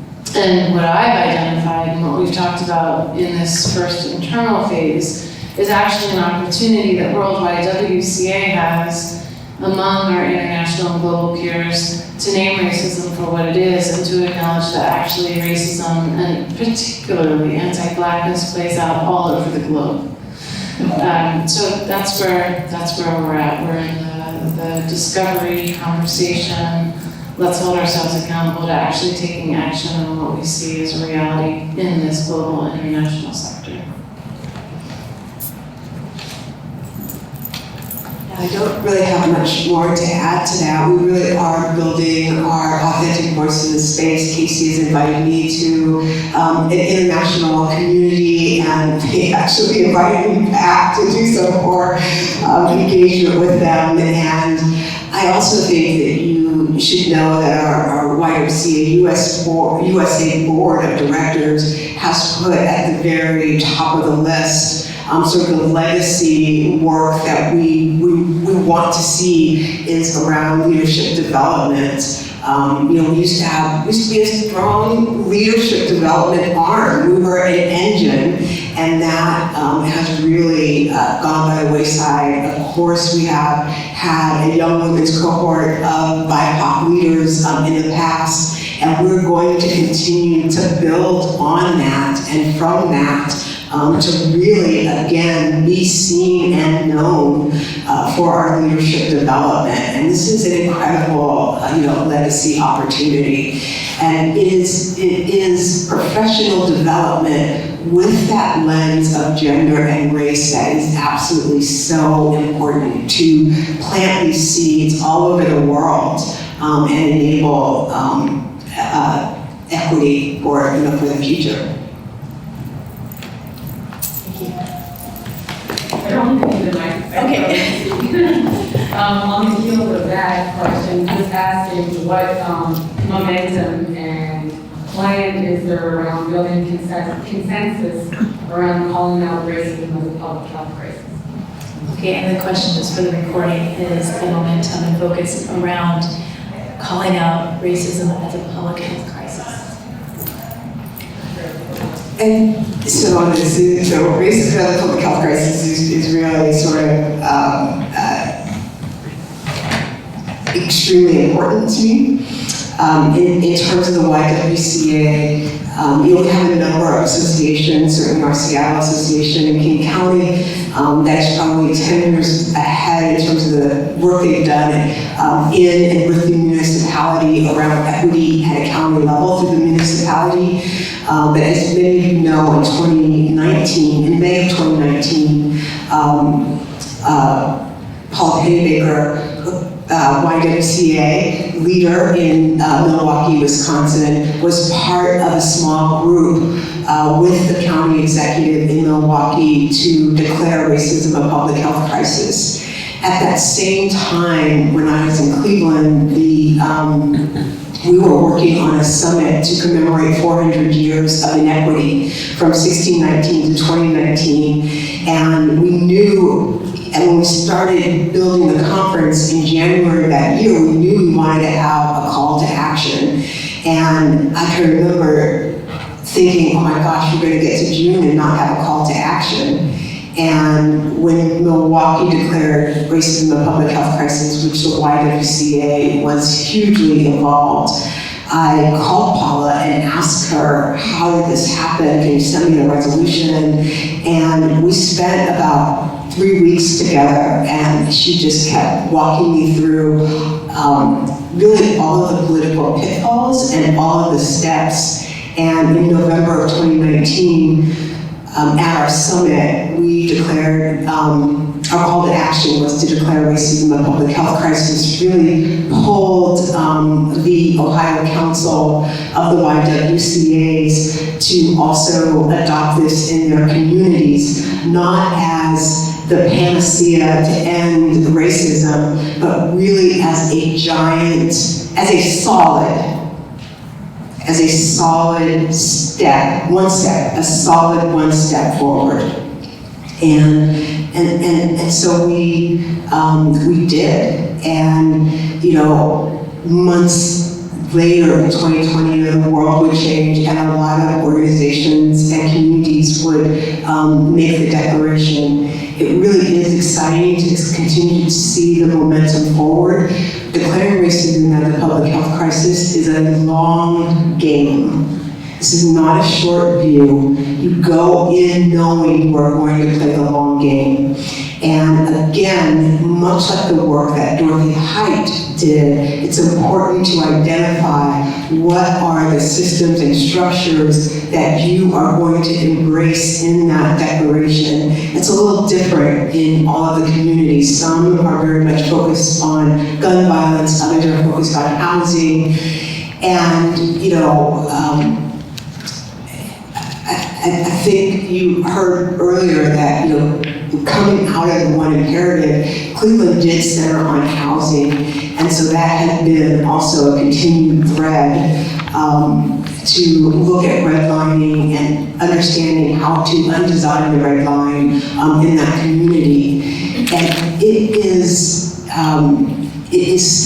what I've identified and what we've talked about in this first internal phase is actually an opportunity that World YWCA has among our international and global peers to name racism for what it is and to acknowledge that actually racism, and particularly anti-Blackness, plays out all over the globe. So that's where we're at. We're in the discovery conversation. Let's hold ourselves accountable to actually taking action on what we see as a reality in this global and international sector. I don't really have much more to add to that. We really are building our authentic voice in the space. Casey has invited me to an international community, and they actually invited me back to do some more engagement with them. And I also think that you should know that our YWCA USA Board of Directors has put at the very top of the list sort of the legacy work that we want to see is around leadership development. We used to be a strong leadership development arm. We were an engine, and that has really gone by the wayside. Of course, we have had a young women's cohort of BIPOC leaders in the past, and we're going to continue to build on that, and from that, to really, again, be seen and known for our leadership development. And this is an incredible, legacy opportunity. And it is professional development with that lens of gender and race that is absolutely so important to plant these seeds all over the world and enable equity for the future. I don't think the microphone. Okay. On the heels of that question, just asking what momentum and plan is there around building consensus around calling out racism as a public health crisis? Okay, and the question just for the recording is the momentum and focus around calling out racism as a public health crisis. And so racism as a public health crisis is really sort of extremely important to me. In terms of the YWCA, we have a number of associations, certainly our Seattle Association in King County, that's probably 10 years ahead in terms of the work they've done in and with the municipality around equity at a county level through the municipality. But as many of you know, in May of 2019, Paula Pennybaker, YWCA leader in Milwaukee, Wisconsin, was part of a small group with the county executive in Milwaukee to declare racism a public health crisis. At that same time, when I was in Cleveland, the we were working on a summit to commemorate 400 years of inequity from 1619 to 2019. And we knew, and when we started building the conference in January of that year, we knew we wanted to have a call to action. And I can remember thinking, oh my gosh, we're going to get to June and not have a call to action. And when Milwaukee declared racism a public health crisis, which the YWCA was hugely involved, I called Paula and asked her, how did this happen? Can you send me the resolution? And we spent about 3 weeks together, and she just kept walking me through really all of the political pitfalls and all of the steps. And in November of 2019, at our summit, we declared, our call to action was to declare racism a public health crisis, really pulled the Ohio Council of the YWCAs to also adopt this in their communities, not as the panacea to end racism, but really as a giant, as a solid step, a solid one step forward. And so we did. And, you know, months later in 2020, the world would change and a lot of organizations and communities would make the declaration. It really is exciting to continue to see the momentum forward. Declaring racism as a public health crisis is a long game. This is not a short view. You go in knowing you are going to play the long game. And again, much like the work that Dorothy Height did, it's important to identify what are the systems and structures that you are going to embrace in that declaration. It's a little different in all of the communities. Some are very much focused on gun violence, others are focused on housing. And, you know, I think you heard earlier that, you know, coming out of the One Imperative, Cleveland did center on housing, and so that has been also a continued thread to look at redlining and understanding how to undesign the red line in that community. And it is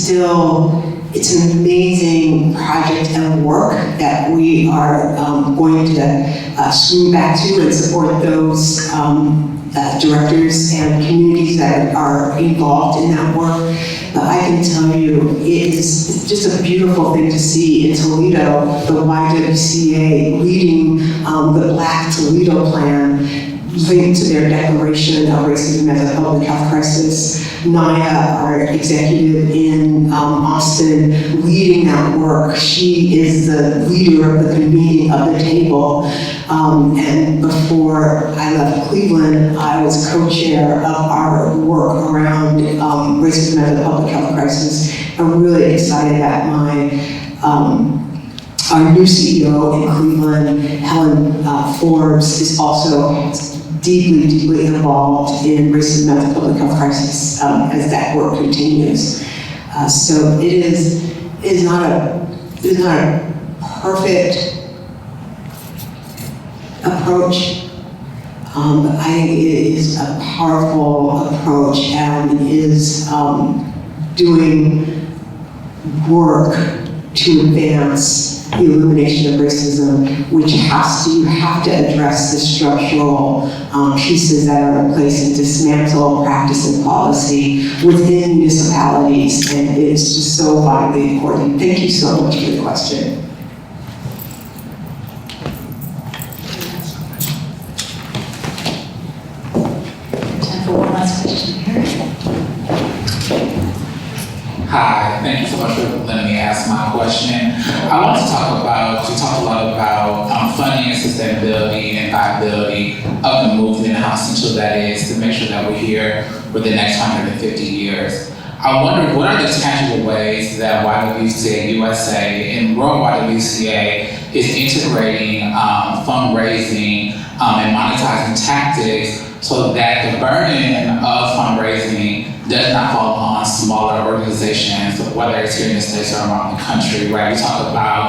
still, it's an amazing project and work that we are going to swing back to and support those directors and communities that are involved in that work. But I can tell you, it's just a beautiful thing to see in Toledo, the YWCA leading the Black Toledo Plan, linked to their declaration of racism as a public health crisis. Naya, our executive in Austin, leading that work. She is the leader of the convening of the table. And before I left Cleveland, I was co-chair of our work around racism as a public health crisis. I'm really excited that our new CEO in Cleveland, Helen Forbes, is also deeply involved in racism as a public health crisis as that work continues. So it is not a perfect approach, but I think it is a powerful approach and is doing work to advance the elimination of racism, which you have to address the structural pieces that are in place and dismantle practice and policy within municipalities, and it is just so vitally important. Thank you so much for the question. Time for one last question here. Hi, thank you so much for letting me ask my question. I want to talk about, you talked a lot about funding and sustainability and viability of the movement and how essential that is to make sure that we're here for the next 150 years. I wonder, what are the tangible ways that YWCA USA and World YWCA is integrating fundraising and monetizing tactics to so that the burden of fundraising does not fall on smaller organizations, whether it's here in the States or around the country, right? We talk about,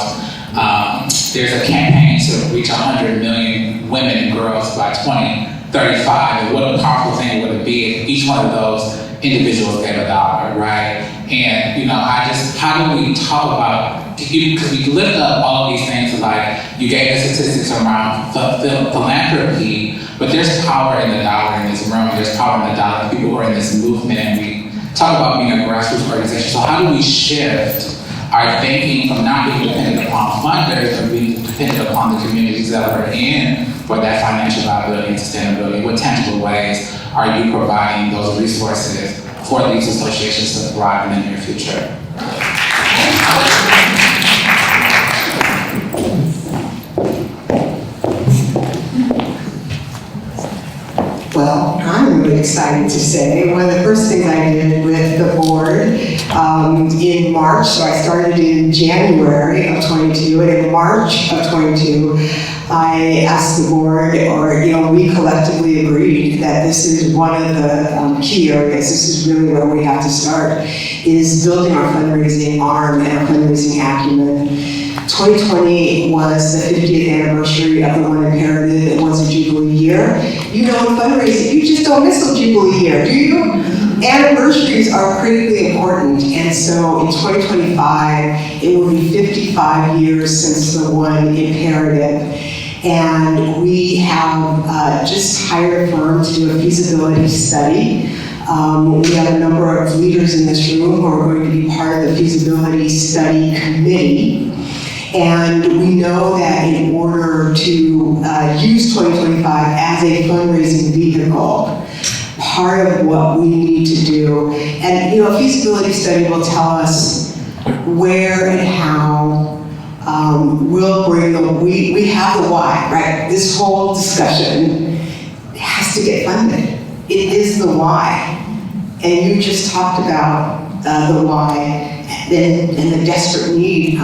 there's a campaign to reach 100 million women and girls by 2035. And what a powerful thing would it be if each one of those individuals gave $1, right? And, you know, how do we talk about, because we lift up all of these things, like you gave the statistics around philanthropy, but there's power in the dollar in this room, there's power in the dollar, people who are in this movement, and we talk about being a grassroots organization. So how do we shift our thinking from not being dependent upon funders, but being dependent upon the communities that we're in for that financial viability and sustainability? What tangible ways are you providing those resources for these associations to thrive in the near future? Well, I'm really excited to say one of the first things I did with the board in March, so I started in January of 22, and in March of 22, I asked the board, or we collectively agreed that this is one of the key areas. This is really where we have to start, is building our fundraising arm and our fundraising acumen. 2020 was the 50th anniversary of the One Imperative. It was a Jubilee year. In fundraising, you just don't miss a Jubilee year, do you? Anniversaries are critically important, and so in 2025, it will be 55 years since the One Imperative. And we have just hired a firm to do a feasibility study. We have a number of leaders in this room who are going to be part of the feasibility study committee. And we know that in order to use 2025 as a fundraising vehicle, part of what we need to do, and a feasibility study will tell us where and how. We'll bring we have the why, right? This whole discussion has to get funded. It is the why. And you just talked about the why and the desperate need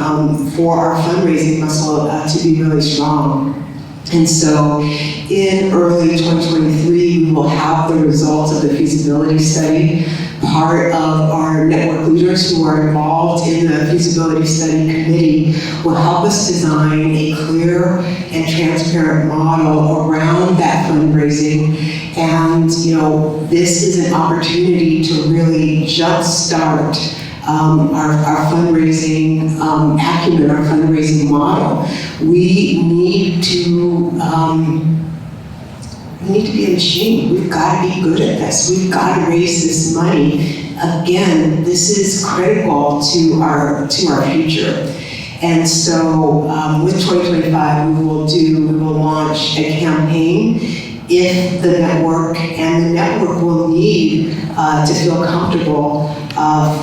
for our fundraising muscle to be really strong. And so in early 2023, we will have the results of the feasibility study. Part of our network leaders who are involved in the feasibility study committee will help us design a clear and transparent model around that fundraising. And this is an opportunity to really jumpstart our fundraising acumen, our fundraising model. We need to be a machine. We've got to be good at this. We've got to raise this money. Again, this is critical to our future. And so with 2025, we will launch a campaign if the network will need to feel comfortable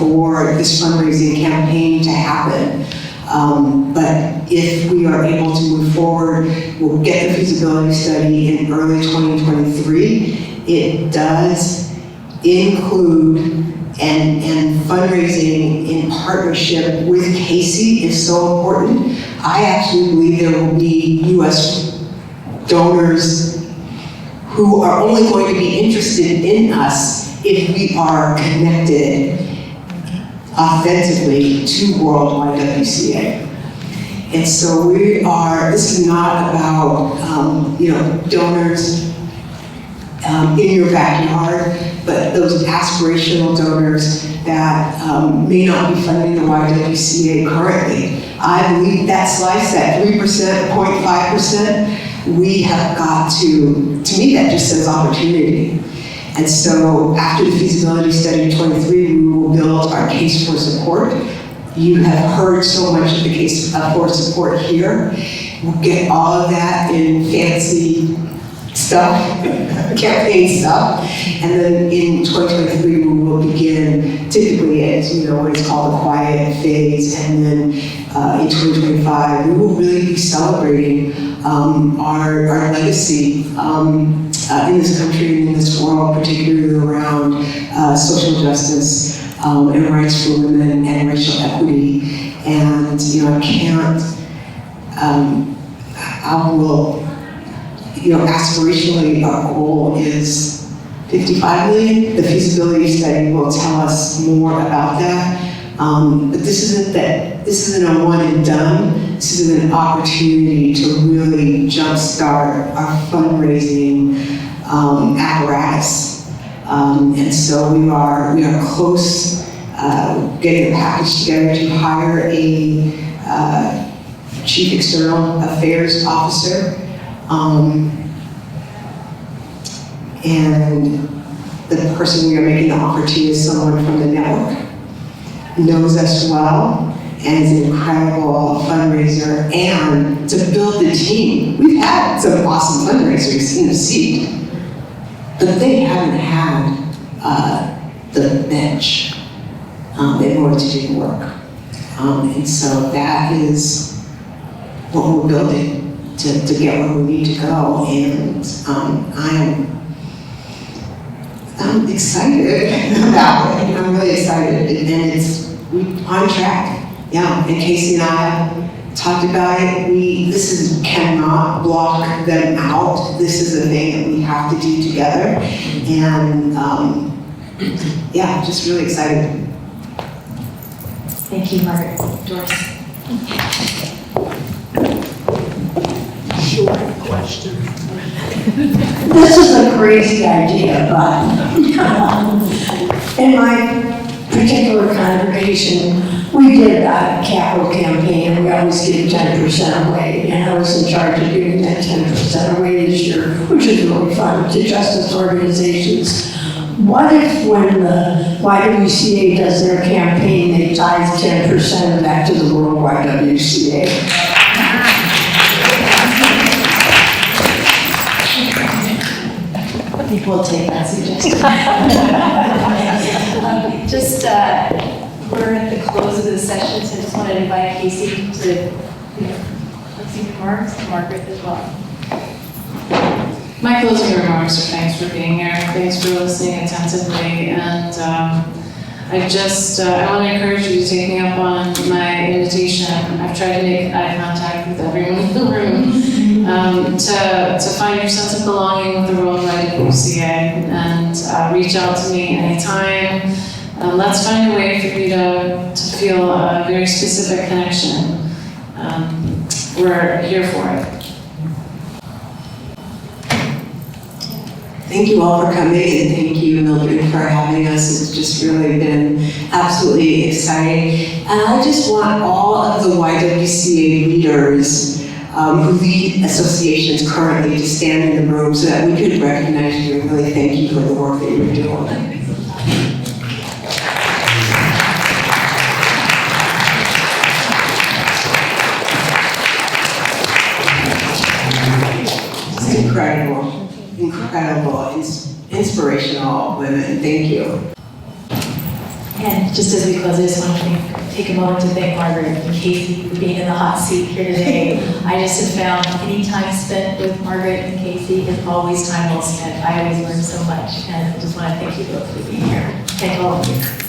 for this fundraising campaign to happen. But if we are able to move forward, we'll get the feasibility study in early 2023. It does include and fundraising in partnership with Casey is so important. I actually believe there will be U.S. donors who are only going to be interested in us if we are connected authentically to Worldwide WCA. And so this is not about, donors in your backyard, but those aspirational donors that may not be funding the YWCA currently. I believe that slice, that 3%, 0.5%, we have got to me that just says opportunity. And so after the feasibility study in 23, we will build our case for support. You have heard so much of the case for support here. We'll get all of that in fancy stuff, campaign stuff. And then in 2023, we will begin typically as what is called the quiet phase. And then in 2025, we will really be celebrating our legacy in this country and in this world, particularly around social justice and rights for women and racial equity. And I can't, aspirationally, our goal is 55 million. The feasibility study will tell us more about that. But this isn't a one and done. This is an opportunity to really jumpstart our fundraising apparatus. And so we are close, getting a package together to hire a Chief External Affairs Officer. And the person we are making the offer to is someone from the network, knows us well, and is an incredible fundraiser, and to build the team. We've had some awesome fundraisers in the seat, but they haven't had the bench in order to do the work. And so that is what we're building to get where we need to go. And I'm excited about it. I'm really excited, and it's on track. Yeah, and Casey and I have talked about it. This cannot block them out. This is a thing that we have to do together. And yeah, just really excited. Thank you, Margaret. Doris? Short question. This is a crazy idea, but in my particular congregation, we did a capital campaign, and we always give 10% away, and I was in charge of giving that 10% away this year, which is really fun, to justice organizations. What if when the YWCA does their campaign, they tithe 10% of that to the World YWCA? People will take that suggestion. We're at the close of the session, so I just want to invite Casey to closing remarks, and Margaret as well. My closing remarks are thanks for being here, thanks for listening attentively, and I want to encourage you to take me up on my invitation. I've tried to make eye contact with everyone in the room to find your sense of belonging with the Worldwide WCA, and reach out to me anytime. Let's find a way for you to feel a very specific connection. We're here for it. Thank you all for coming, and thank you, Mildred, for having us. It's just really been absolutely exciting. And I just want all of the YWCA leaders who lead associations currently to stand in the room so that we could recognize you and really thank you for the work that you're doing. It's incredible, inspirational women. Thank you. And just as we close, I just want to take a moment to thank Margaret and Casey for being in the hot seat here today. I just have found any time spent with Margaret and Casey is always time well spent. I always learn so much, and I just want to thank you both for being here. Thank all of you.